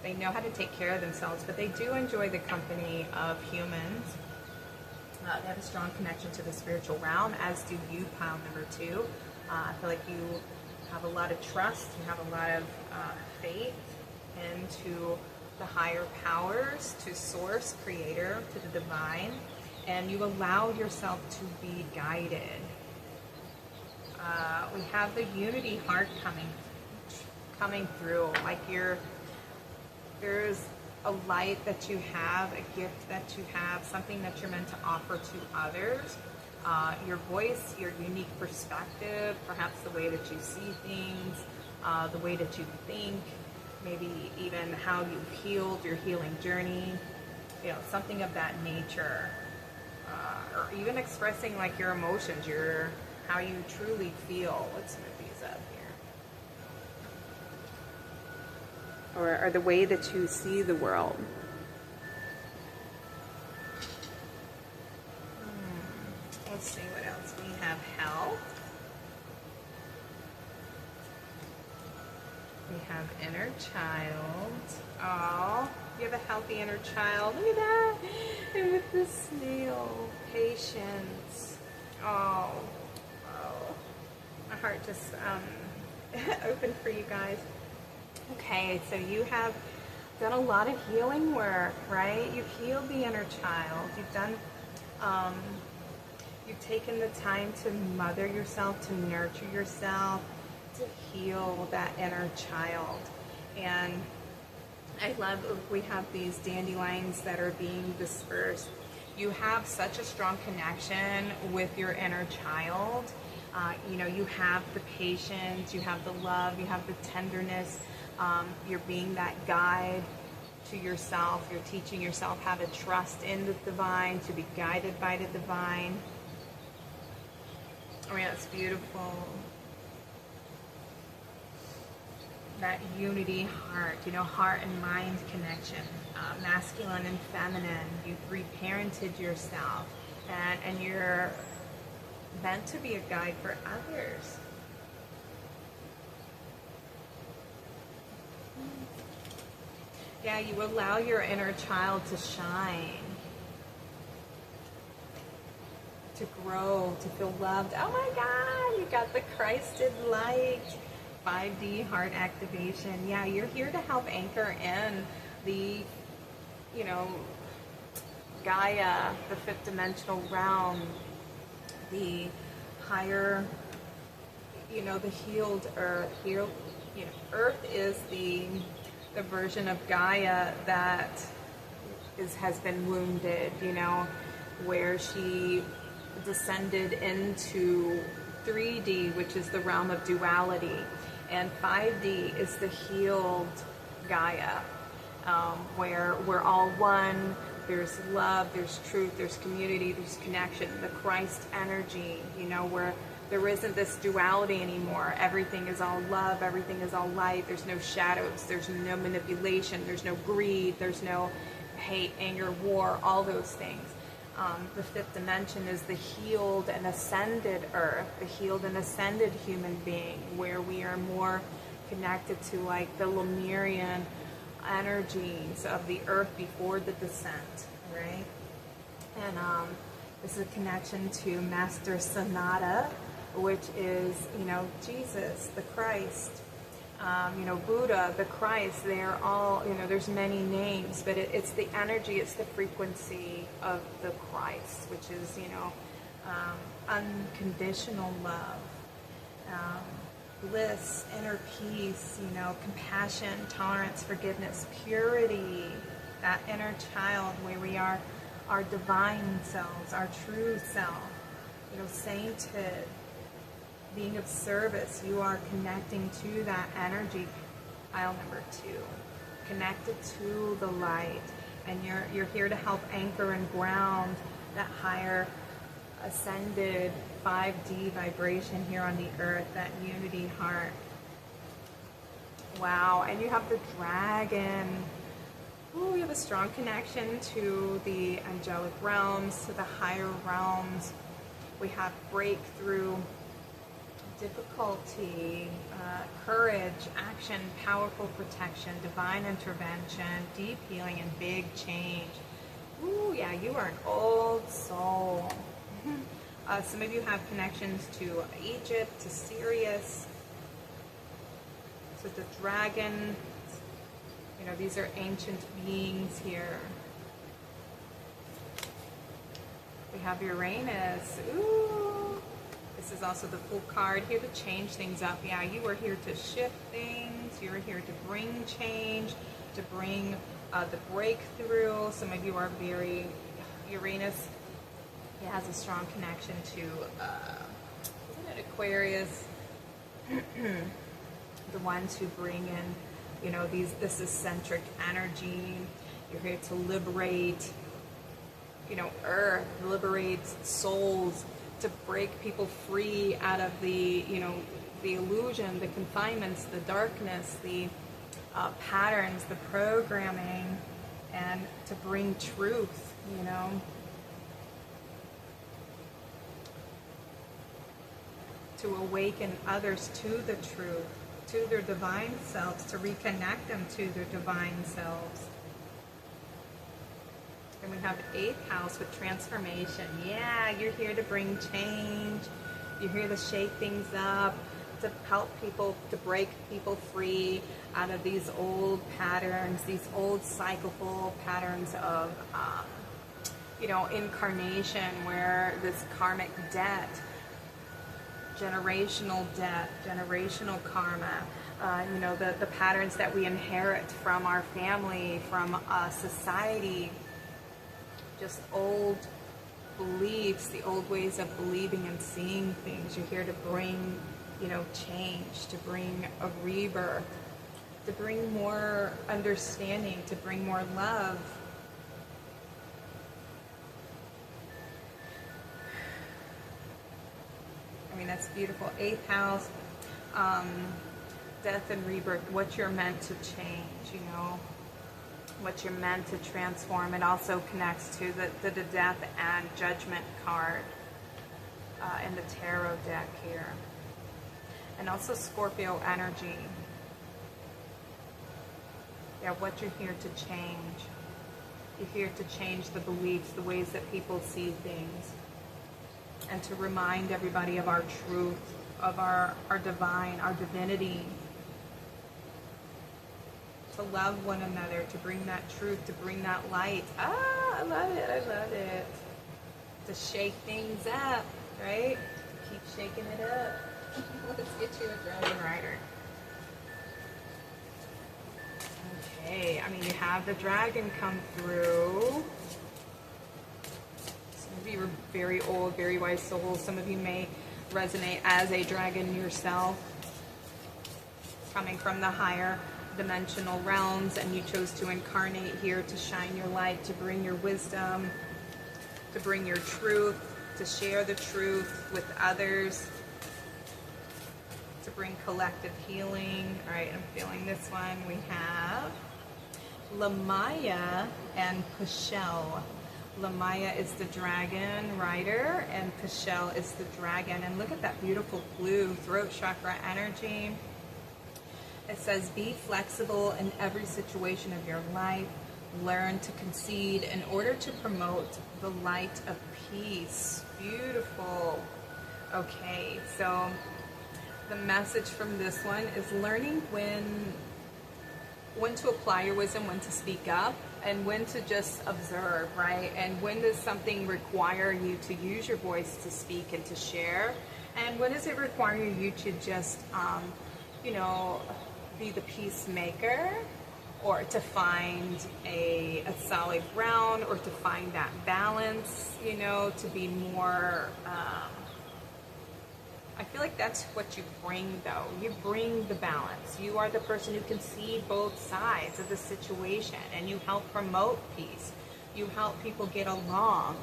They know how to take care of themselves, but they do enjoy the company of humans. They have a strong connection to the spiritual realm, as do you, pile number 2. I feel like you have a lot of trust, you have a lot of faith into the higher powers, to source, creator, to the divine. And you allow yourself to be guided. We have the unity heart coming through. Like there's a light that you have, a gift that you have, something that you're meant to offer to others. Your voice, your unique perspective, perhaps the way that you see things, the way that you think, maybe even how you've healed, your healing journey, you know, something of that nature. Or even expressing like your emotions, how you truly feel. Let's move these up here. Or the way that you see the world. Let's see what else. We have health. We have inner child. Oh, you have a healthy inner child. Look at that. And with the snail. Patience. Oh. My heart just opened for you guys. Okay, so you have done a lot of healing work, right? You've healed the inner child. You've done, you've taken the time to mother yourself, to nurture yourself, to heal that inner child. And I love, we have these dandelions that are being dispersed. You have such a strong connection with your inner child. You know, you have the patience, you have the love, you have the tenderness. You're being that guide to yourself. You're teaching yourself how to trust in the divine, to be guided by the divine. I mean, that's beautiful. That unity heart, you know, heart and mind connection, masculine and feminine. You've reparented yourself, and you're meant to be a guide for others. Yeah, you allow your inner child to shine, to grow, to feel loved. Oh my God, you got the Christed light. 5D heart activation. Yeah, you're here to help anchor in the, you know, Gaia, the fifth dimensional realm, the higher, you know, the healed earth. Healed, you know, earth is the version of Gaia that has been wounded, you know, where she descended into 3D, which is the realm of duality. And 5D is the healed Gaia, where we're all one. There's love, there's truth, there's community, there's connection, the Christ energy, you know, where there isn't this duality anymore. Everything is all love, everything is all light. There's no shadows, there's no manipulation, there's no greed, there's no hate, anger, war, all those things. The fifth dimension is the healed and ascended earth, the healed and ascended human being, where we are more connected to like the Lemurian energies of the earth before the descent, right? And this is a connection to Master Sanata, which is, you know, Jesus, the Christ, you know, Buddha, the Christ. They're all, you know, there's many names, but it's the energy, it's the frequency of the Christ, which is, you know, unconditional love, bliss, inner peace, you know, compassion, tolerance, forgiveness, purity, that inner child where we are our divine selves, our true self, you know, sainted, being of service. You are connecting to that energy. Pile number 2, connected to the light, and you're here to help anchor and ground that higher ascended 5D vibration here on the earth, that unity heart. Wow, and you have the dragon. Ooh, you have a strong connection to the angelic realms, to the higher realms. We have breakthrough, difficulty, courage, action, powerful protection, divine intervention, deep healing, and big change. Ooh, yeah, you are an old soul. Some of you have connections to Egypt, to Sirius, to the dragon. You know, these are ancient beings here. We have Uranus. Ooh. This is also the Fool card, here to change things up. Yeah, you are here to shift things. You're here to bring change, to bring the breakthrough. Some of you are very, Uranus, it has a strong connection to, isn't it Aquarius? The ones who bring in, you know, this eccentric energy. You're here to liberate, you know, earth, liberate souls, to break people free out of the, you know, the illusion, the confinements, the darkness, the patterns, the programming, and to bring truth, you know. To awaken others to the truth, to their divine selves, to reconnect them to their divine selves. And we have 8th house with transformation. Yeah, you're here to bring change. You're here to shake things up, to help people, to break people free out of these old patterns, these old cyclical patterns of, you know, incarnation, where this karmic debt, generational debt, generational karma, you know, the patterns that we inherit from our family, from society, just old beliefs, the old ways of believing and seeing things. You're here to bring, you know, change, to bring a rebirth, to bring more understanding, to bring more love. I mean, that's beautiful. 8th house, death and rebirth, what you're meant to change, you know, what you're meant to transform. It also connects to the death and judgment card in the tarot deck here. And also Scorpio energy. Yeah, what you're here to change. You're here to change the beliefs, the ways that people see things. And to remind everybody of our truth, of our divine, our divinity. To love one another, to bring that truth, to bring that light. Ah, I love it, I love it. To shake things up, right? To keep shaking it up. Let's get you a dragon rider. Okay, I mean, you have the dragon come through. Some of you are very old, very wise souls. Some of you may resonate as a dragon yourself, coming from the higher dimensional realms, and you chose to incarnate here to shine your light, to bring your wisdom, to bring your truth, to share the truth with others, to bring collective healing. All right, I'm feeling this one. We have Lamaya and Pashel. Lamaya is the dragon rider, and Pashel is the dragon. And look at that beautiful blue throat chakra energy. It says, be flexible in every situation of your life. Learn to concede in order to promote the light of peace. Beautiful. Okay, so the message from this one is learning when to apply your wisdom, when to speak up, and when to just observe, right? And when does something require you to use your voice to speak and to share? And when does it require you to just, you know, be the peacemaker, or to find a solid ground, or to find that balance, you know, to be more, I feel like that's what you bring, though. You bring the balance. You are the person who can see both sides of the situation, and you help promote peace. You help people get along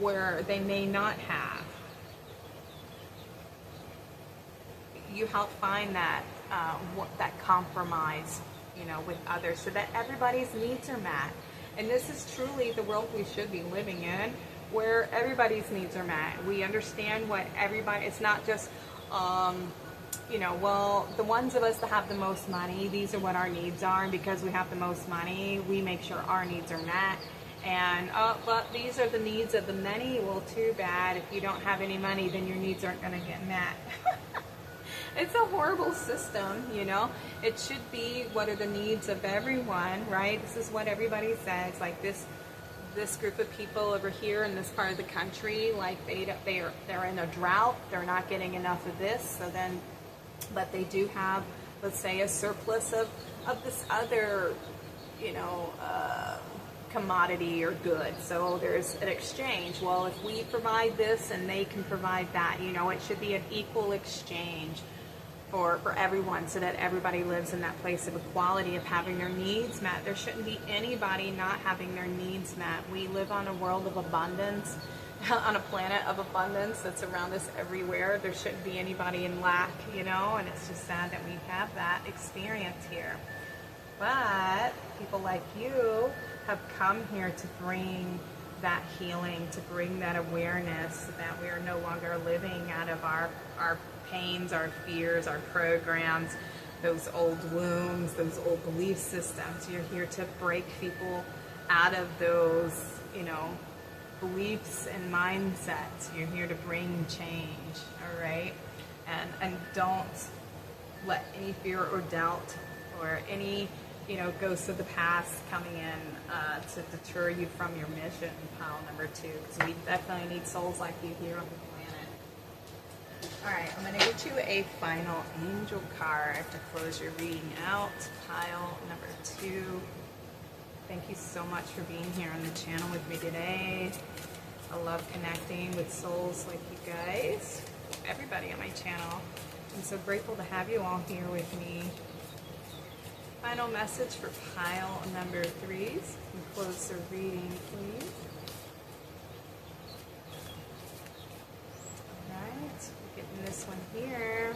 where they may not have. You help find that that compromise, you know, with others, so that everybody's needs are met. And this is truly the world we should be living in, where everybody's needs are met. We understand what everybody, it's not just, you know, well, the ones of us that have the most money, these are what our needs are, and because we have the most money, we make sure our needs are met. And, oh, but these are the needs of the many. Well, too bad. If you don't have any money, then your needs aren't going to get met. It's a horrible system, you know. It should be, what are the needs of everyone, right? This is what everybody says. Like this group of people over here in this part of the country, like they're in a drought. They're not getting enough of this. So then, but they do have, let's say, a surplus of this other, you know, commodity or good. So there's an exchange. Well, if we provide this and they can provide that, you know, it should be an equal exchange for everyone, so that everybody lives in that place of equality, of having their needs met. There shouldn't be anybody not having their needs met. We live on a world of abundance, on a planet of abundance that's around us everywhere. There shouldn't be anybody in lack, you know, and it's just sad that we have that experience here. But people like you have come here to bring that healing, to bring that awareness that we are no longer living out of our pains, our fears, our programs, those old wounds, those old belief systems. You're here to break people out of those, you know, beliefs and mindsets. You're here to bring change, all right? And don't let any fear or doubt or any, you know, ghosts of the past coming in to deter you from your mission, pile number 2, because we definitely need souls like you here on the planet. All right, I'm going to get you a final angel card to close your reading out, pile number 2. Thank you so much for being here on the channel with me today. I love connecting with souls like you guys, everybody on my channel. I'm so grateful to have you all here with me. Final message for pile number 3. And close the reading, please. Alright, we're getting this one here.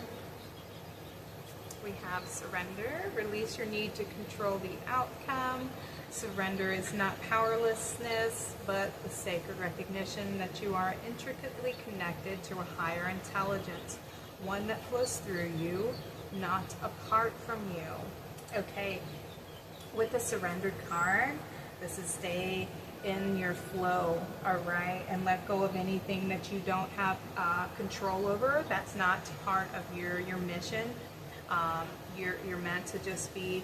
We have surrender. Release your need to control the outcome. Surrender is not powerlessness, but the sacred recognition that you are intricately connected to a higher intelligence, one that flows through you, not apart from you. Okay, with the surrendered card, this is stay in your flow, all right, and let go of anything that you don't have control over. That's not part of your mission. You're meant to just be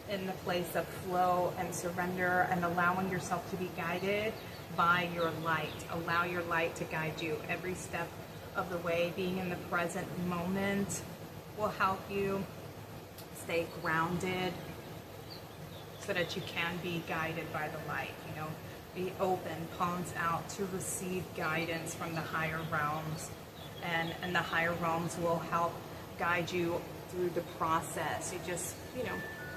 in the place of flow and surrender and allowing yourself to be guided by your light. Allow your light to guide you every step of the way. Being in the present moment will help you stay grounded so that you can be guided by the light. You know, be open, palms out to receive guidance from the higher realms, and the higher realms will help guide you through the process. You just, you know,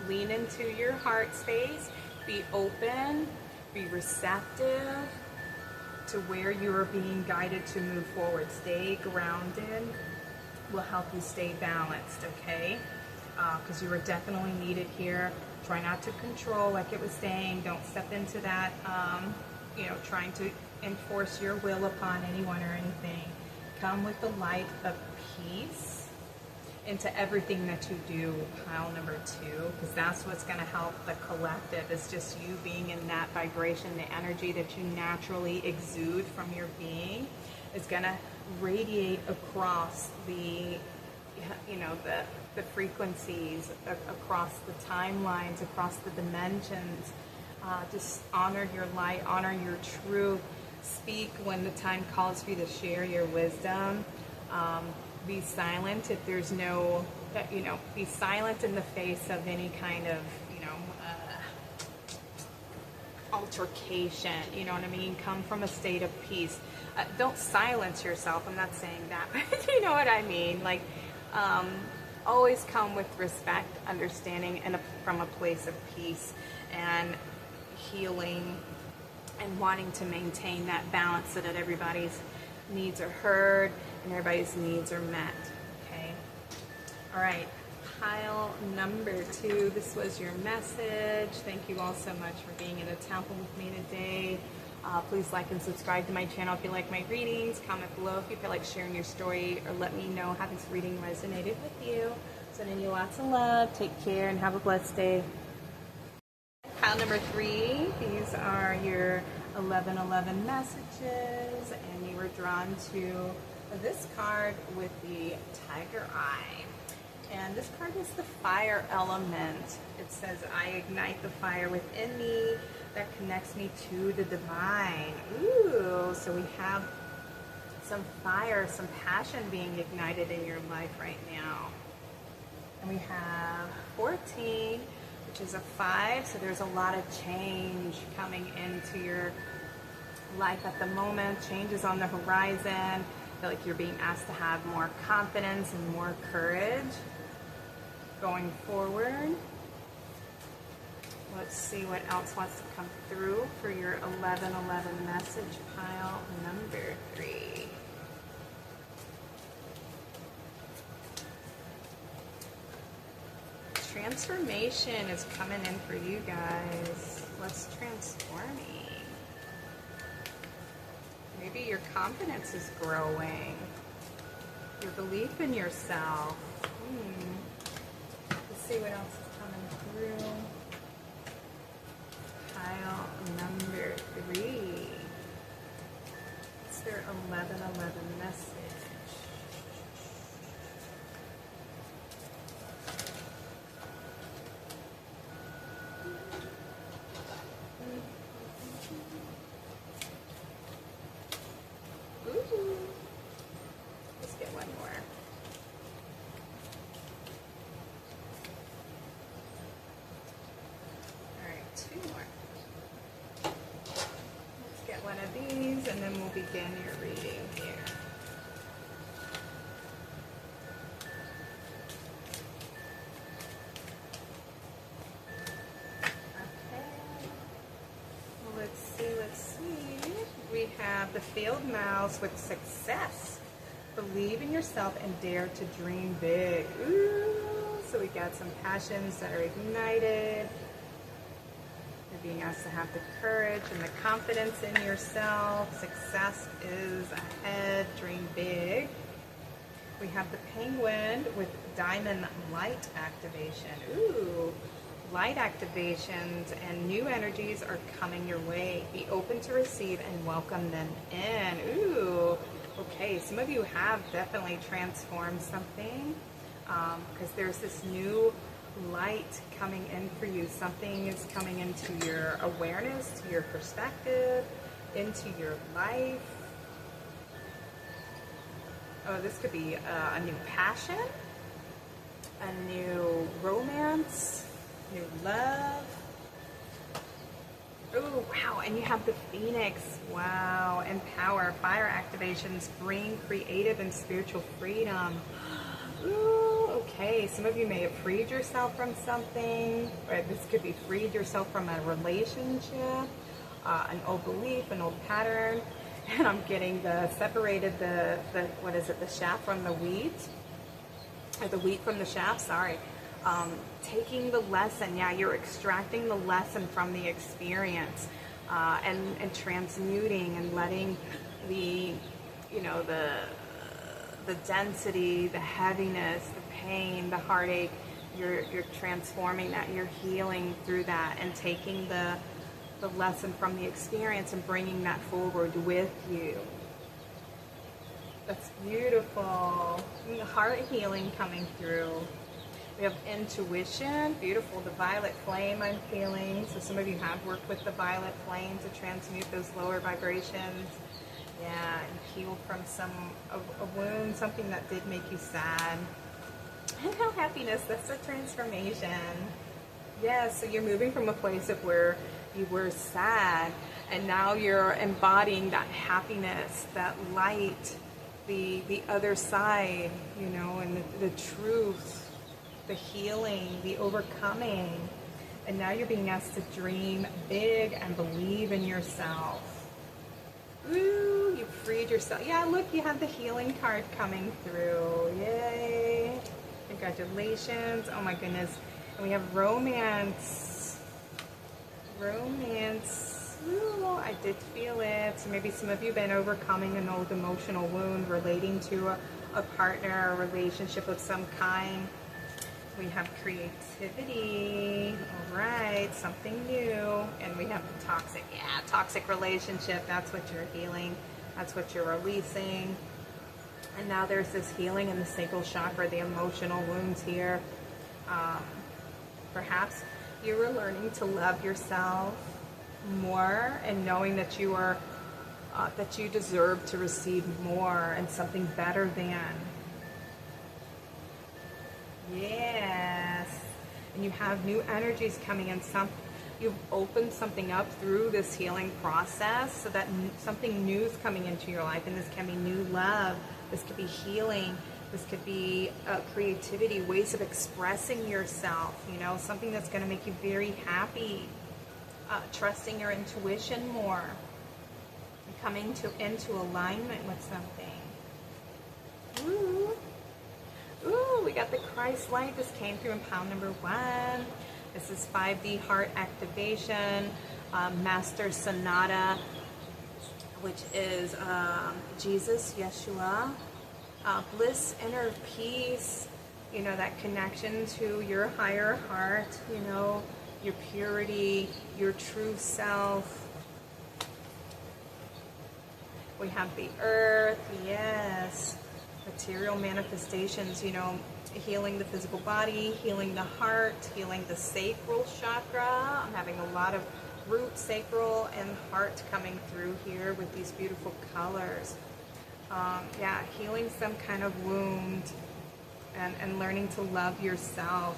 lean into your heart space, be open, be receptive to where you are being guided to move forward. Stay grounded will help you stay balanced, okay? Because you are definitely needed here. Try not to control, like it was saying. Don't step into that, you know, trying to enforce your will upon anyone or anything. Come with the light of peace into everything that you do, pile number 2, because that's what's going to help the collective. It's just you being in that vibration. The energy that you naturally exude from your being is going to radiate across the, you know, the frequencies, across the timelines, across the dimensions. Just honor your light, honor your truth. Speak when the time calls for you to share your wisdom. Be silent if there's no, you know, be silent in the face of any kind of, you know, altercation, you know what I mean? Come from a state of peace. Don't silence yourself, I'm not saying that, but you know what I mean? Like, always come with respect, understanding, and from a place of peace and healing, and wanting to maintain that balance so that everybody's needs are heard and everybody's needs are met. Okay. All right. Pile number 2. This was your message. Thank you all so much for being in the temple with me today. Please like and subscribe to my channel if you like my readings. Comment below if you feel like sharing your story, or let me know how this reading resonated with you. Sending you lots of love. Take care and have a blessed day. Pile number 3. These are your 1111 messages, and you were drawn to this card with the tiger eye. And this card is the fire element. It says, I ignite the fire within me that connects me to the divine. Ooh, so we have some fire, some passion being ignited in your life right now. And we have 14, which is a 5, so there's a lot of change coming into your life at the moment. Change is on the horizon. I feel like you're being asked to have more confidence and more courage going forward. Let's see what else wants to come through for your 1111 message, pile number 3. Transformation is coming in for you guys. What's transforming? Maybe your confidence is growing. Your belief in yourself. Let's see what else is coming through. Pile number 3. It's their 1111 message. Let's get one more. All right, 2 more. Let's get one of these. messages, and then we'll begin your reading here. Let's see. We have the failed mouse with success. Believe in yourself and dare to dream big. Ooh, so we got some passions that are ignited. You're being asked to have the courage and the confidence in yourself. Success is ahead. Dream big. We have the penguin with diamond light activation. Ooh. Light activations and new energies are coming your way. Be open to receive and welcome them in. Ooh, okay. Some of you have definitely transformed something because there's this new light coming in for you. Something is coming into your awareness, to your perspective, into your life. Oh, this could be a new passion, a new romance, new love. Oh, wow. And you have the Phoenix. Wow. Empower. Fire activations bring creative and spiritual freedom. Ooh, okay. Some of you may have freed yourself from something. Or this could be freed yourself from a relationship, an old belief, an old pattern. And I'm getting separated the what is it, the chaff from the wheat? Or the wheat from the chaff, sorry. Taking the lesson, yeah, you're extracting the lesson from the experience and transmuting and letting the, you know, the density, the heaviness, the pain, the heartache, you're transforming that, you're healing through that and taking the lesson from the experience and bringing that forward with you. That's beautiful. The heart healing coming through. We have intuition, beautiful, the violet flame I'm feeling. So some of you have worked with the violet flame to transmute those lower vibrations. Yeah, and heal from a wound, something that did make you sad. And how happiness, that's a transformation. Yeah, so you're moving from a place of where you were sad, and now you're embodying that happiness, that light, the other side, you know, and the truth, the healing, the overcoming. And now you're being asked to dream big and believe in yourself. Ooh, you freed yourself. Yeah, look, you have the healing card coming through. Yay. Congratulations. Oh my goodness. And we have romance. Romance. Ooh, I did feel it. So maybe some of you have been overcoming an old emotional wound relating to a partner, a relationship of some kind. We have creativity, all right, something new. And we have the toxic relationship. That's what you're healing. That's what you're releasing. And now there's this healing in the sacral chakra, the emotional wounds here. Perhaps you were learning to love yourself more and knowing that you are, that you deserve to receive more and something better than. Yes. And you have new energies coming in. You've opened something up through this healing process so that something new is coming into your life. And this can be new love. This could be healing. This could be creativity, ways of expressing yourself, you know, something that's going to make you very happy. Trusting your intuition more. Coming into alignment with something. Ooh. Ooh, we got the Christ light. This came through in pound number 1. This is 5D heart activation, Master Sonata, which is Jesus, Yeshua, bliss, inner peace, you know, that connection to your higher heart, you know, your purity, your true self. We have the earth, yes. Material manifestations, you know, healing the physical body, healing the heart, healing the sacral chakra. I'm having a lot of root, sacral, and heart coming through here with these beautiful colors. Yeah, healing some kind of wound and learning to love yourself.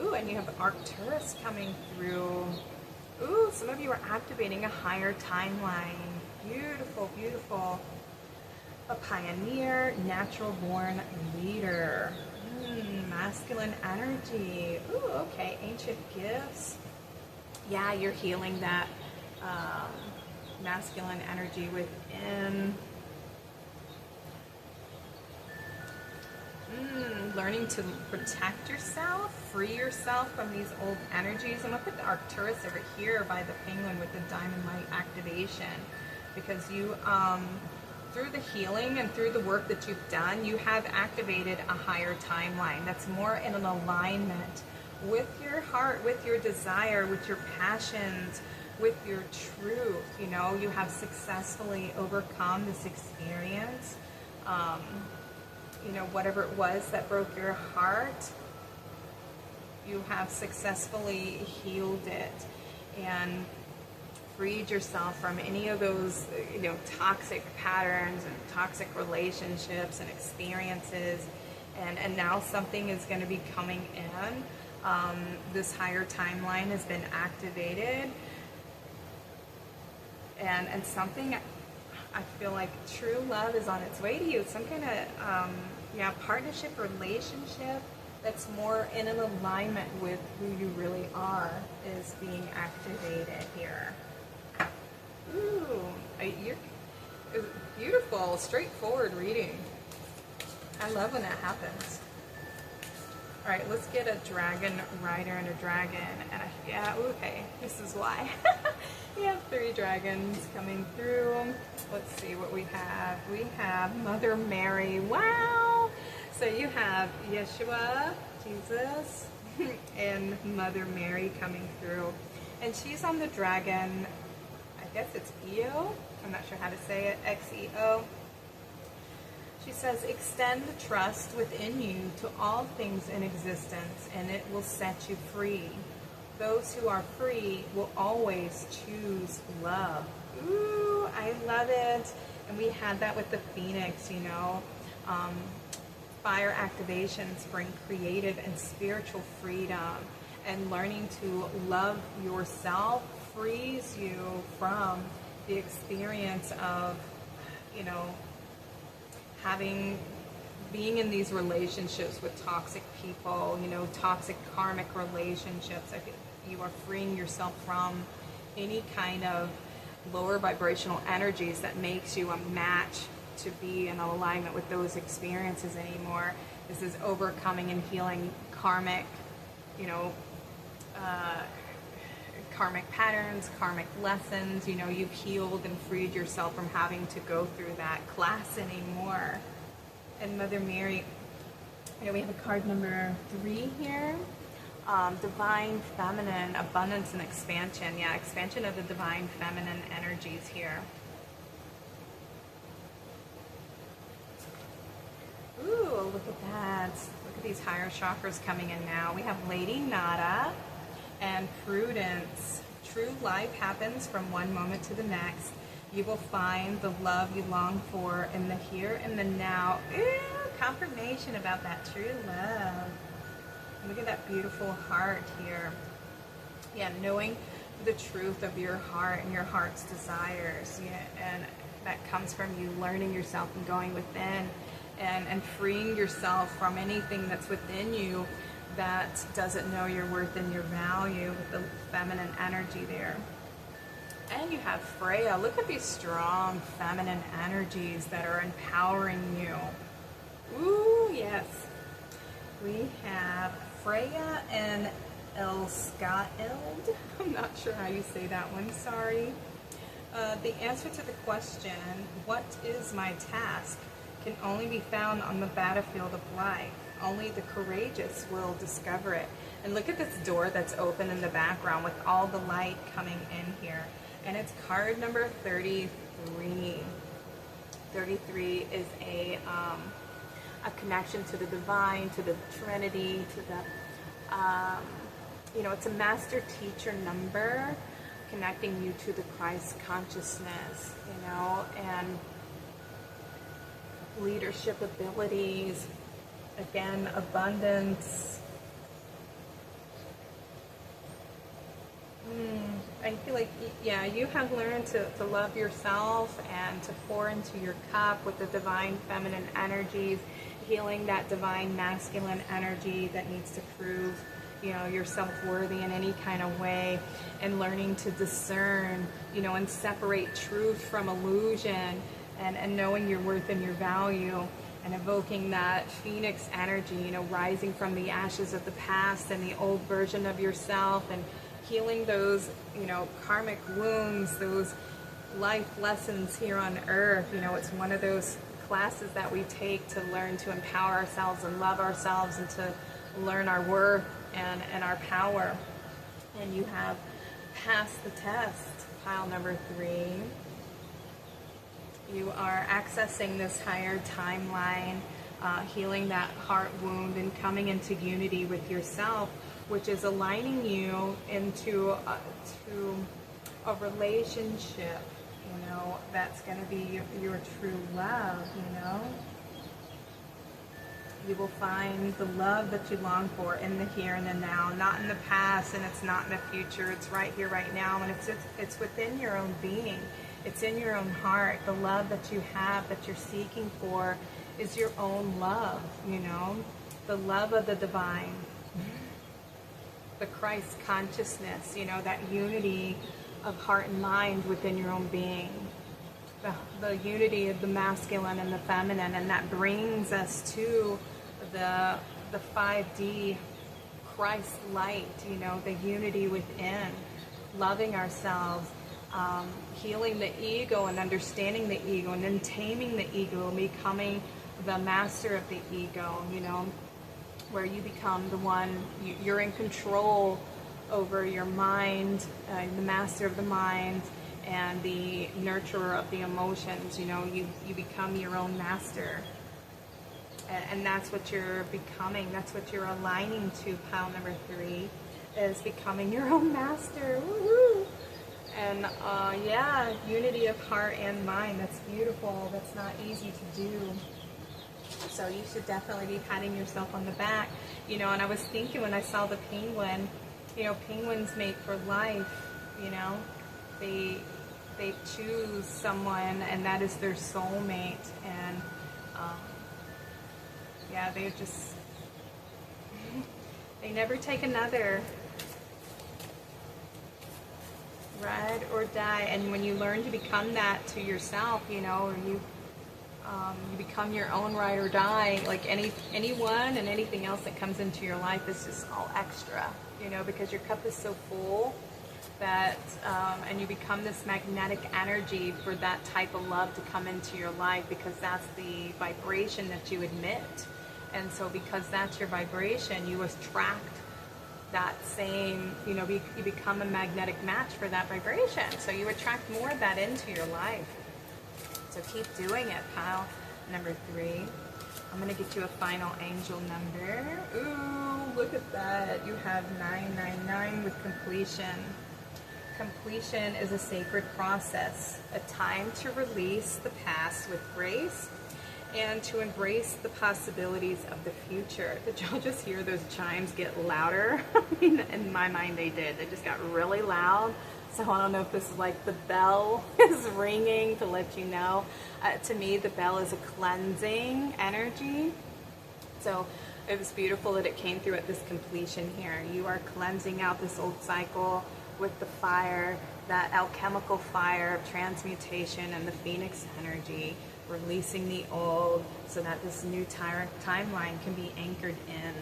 Ooh, and you have Arcturus coming through. Ooh, some of you are activating a higher timeline. Beautiful, beautiful. A pioneer, natural born leader. Masculine energy. Ooh, okay. Ancient gifts. Yeah, you're healing that masculine energy within. Learning to protect yourself, free yourself from these old energies. And look at the Arcturus over here by the penguin with the diamond light activation. Because you, through the healing and through the work that you've done, you have activated a higher timeline that's more in an alignment with your heart, with your desire, with your passions, with your truth. You know, you have successfully overcome this experience. You know, whatever it was that broke your heart, you have successfully healed it and freed yourself from any of those, you know, toxic patterns and toxic relationships and experiences. And now something is going to be coming in. This higher timeline has been activated. And something, I feel like true love is on its way to you. Some kind of, partnership, relationship that's more in an alignment with who you really are is being activated here. Ooh, you're beautiful, straightforward reading. I love when that happens. All right, let's get a dragon rider and a dragon. And okay, this is why. We have 3 dragons coming through. Let's see what we have. We have Mother Mary. Wow! So you have Yeshua, Jesus, and Mother Mary coming through. And she's on the dragon, I guess it's Eo. I'm not sure how to say it, X-E-O. She says, extend trust within you to all things in existence, and it will set you free. Those who are free will always choose love. Ooh, I love it. And we had that with the Phoenix, you know. Fire activations bring creative and spiritual freedom. And learning to love yourself frees you from the experience of, you know, being in these relationships with toxic people, you know, toxic karmic relationships. You are freeing yourself from any kind of lower vibrational energies that makes you a match to be in alignment with those experiences anymore. This is overcoming and healing karmic, you know, karmic patterns, karmic lessons. You know, you've healed and freed yourself from having to go through that class anymore. And Mother Mary, you know, we have a card number 3 here. Divine Feminine, Abundance and Expansion. Yeah, expansion of the Divine Feminine energies here. Ooh, look at that. Look at these higher chakras coming in now. We have Lady Nada and Prudence. True life happens from one moment to the next. You will find the love you long for in the here and the now. Ooh, confirmation about that true love. Look at that beautiful heart here. Yeah, knowing the truth of your heart and your heart's desires. Yeah, and that comes from you learning yourself and going within and freeing yourself from anything that's within you that doesn't know your worth and your value with the feminine energy there. And you have Freya. Look at these strong feminine energies that are empowering you. Ooh, yes. We have Freya and Elskaeld. I'm not sure how you say that one, sorry. The answer to the question, what is my task, can only be found on the battlefield of life. Only the courageous will discover it. And look at this door that's open in the background with all the light coming in here. And it's card number 33. 33 is a connection to the divine, to the Trinity, to the, you know, it's a master teacher number connecting you to the Christ consciousness, you know, and leadership abilities, again, abundance. I feel like, yeah, you have learned to love yourself and to pour into your cup with the divine feminine energies, healing that divine masculine energy that needs to prove, you know, you're self-worthy in any kind of way, and learning to discern, you know, and separate truth from illusion, and knowing your worth and your value, and evoking that phoenix energy, you know, rising from the ashes of the past and the old version of yourself, and healing those, you know, karmic wounds, those life lessons here on earth. You know, it's one of those classes that we take to learn to empower ourselves and love ourselves, and to learn our worth and our power. And you have passed the test, pile number 3. You are accessing this higher timeline, healing that heart wound, and coming into unity with yourself, which is aligning you into to a relationship, you know, that's going to be your true love, you know. You will find the love that you long for in the here and the now, not in the past, and it's not in the future. It's right here, right now, and it's within your own being. It's in your own heart. The love that you have, that you're seeking for, is your own love, you know, the love of the divine, the Christ consciousness, you know, that unity of heart and mind within your own being, the unity of the masculine and the feminine, and that brings us to the 5D Christ light, you know, the unity within, loving ourselves, healing the ego and understanding the ego, and then taming the ego and becoming the master of the ego, you know, where you become the one, you're in control over your mind, the master of the mind, and the nurturer of the emotions. You know, you become your own master, and that's what you're becoming. That's what you're aligning to. Pile number 3 is becoming your own master. Woo-hoo! And yeah, unity of heart and mind. That's beautiful. That's not easy to do. So you should definitely be patting yourself on the back, you know. And I was thinking when I saw the penguin, you know, penguins mate for life, you know. They choose someone, and that is their soulmate. And yeah, they just, they never take another. Ride or die. And when you learn to become that to yourself, you know, or you become your own ride or die, like anyone and anything else that comes into your life is just all extra, you know, because your cup is so full that, and you become this magnetic energy for that type of love to come into your life, because that's the vibration that you emit. And so because that's your vibration, you attract that same, you know, you become a magnetic match for that vibration. So you attract more of that into your life. So keep doing it, pile number 3. I'm going to get you a final angel number. Ooh, look at that. You have 999 with completion. Completion is a sacred process, a time to release the past with grace and to embrace the possibilities of the future. Did y'all just hear those chimes get louder? I mean, in my mind they did. They just got really loud. So I don't know if this is like the bell is ringing to let you know. To me, the bell is a cleansing energy. So it was beautiful that it came through at this completion here. You are cleansing out this old cycle with the fire, that alchemical fire of transmutation and the phoenix energy, releasing the old so that this new timeline can be anchored in.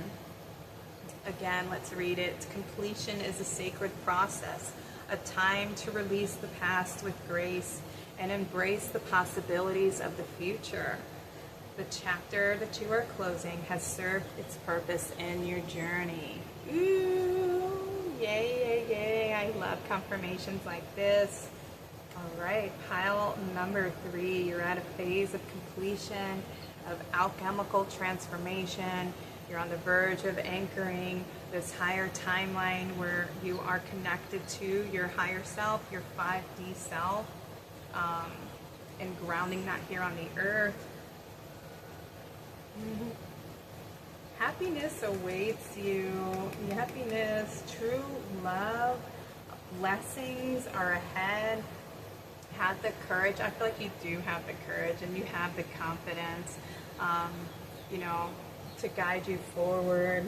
Again, let's read it. Completion is a sacred process, a time to release the past with grace and embrace the possibilities of the future. The chapter that you are closing has served its purpose in your journey. Ooh, yay, yay, yay. I love confirmations like this. All right, pile number 3. You're at a phase of completion, of alchemical transformation. You're on the verge of anchoring this higher timeline where you are connected to your higher self, your 5D self, and grounding that here on the earth. Happiness awaits you. Happiness, true love, blessings are ahead. Have the courage. I feel like you do have the courage and you have the confidence, you know, to guide you forward.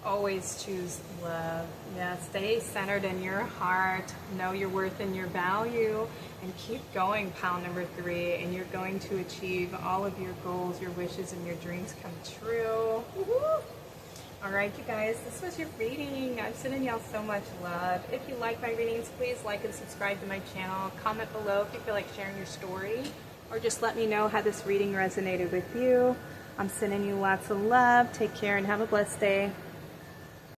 Always choose love. Yeah, stay centered in your heart. Know your worth and your value, and keep going, pile number 3, and you're going to achieve all of your goals, your wishes, and your dreams come true. Woo-hoo! All right, you guys, this was your reading. I'm sending y'all so much love. If you like my readings, please like and subscribe to my channel. Comment below if you feel like sharing your story, or just let me know how this reading resonated with you. I'm sending you lots of love. Take care and have a blessed day.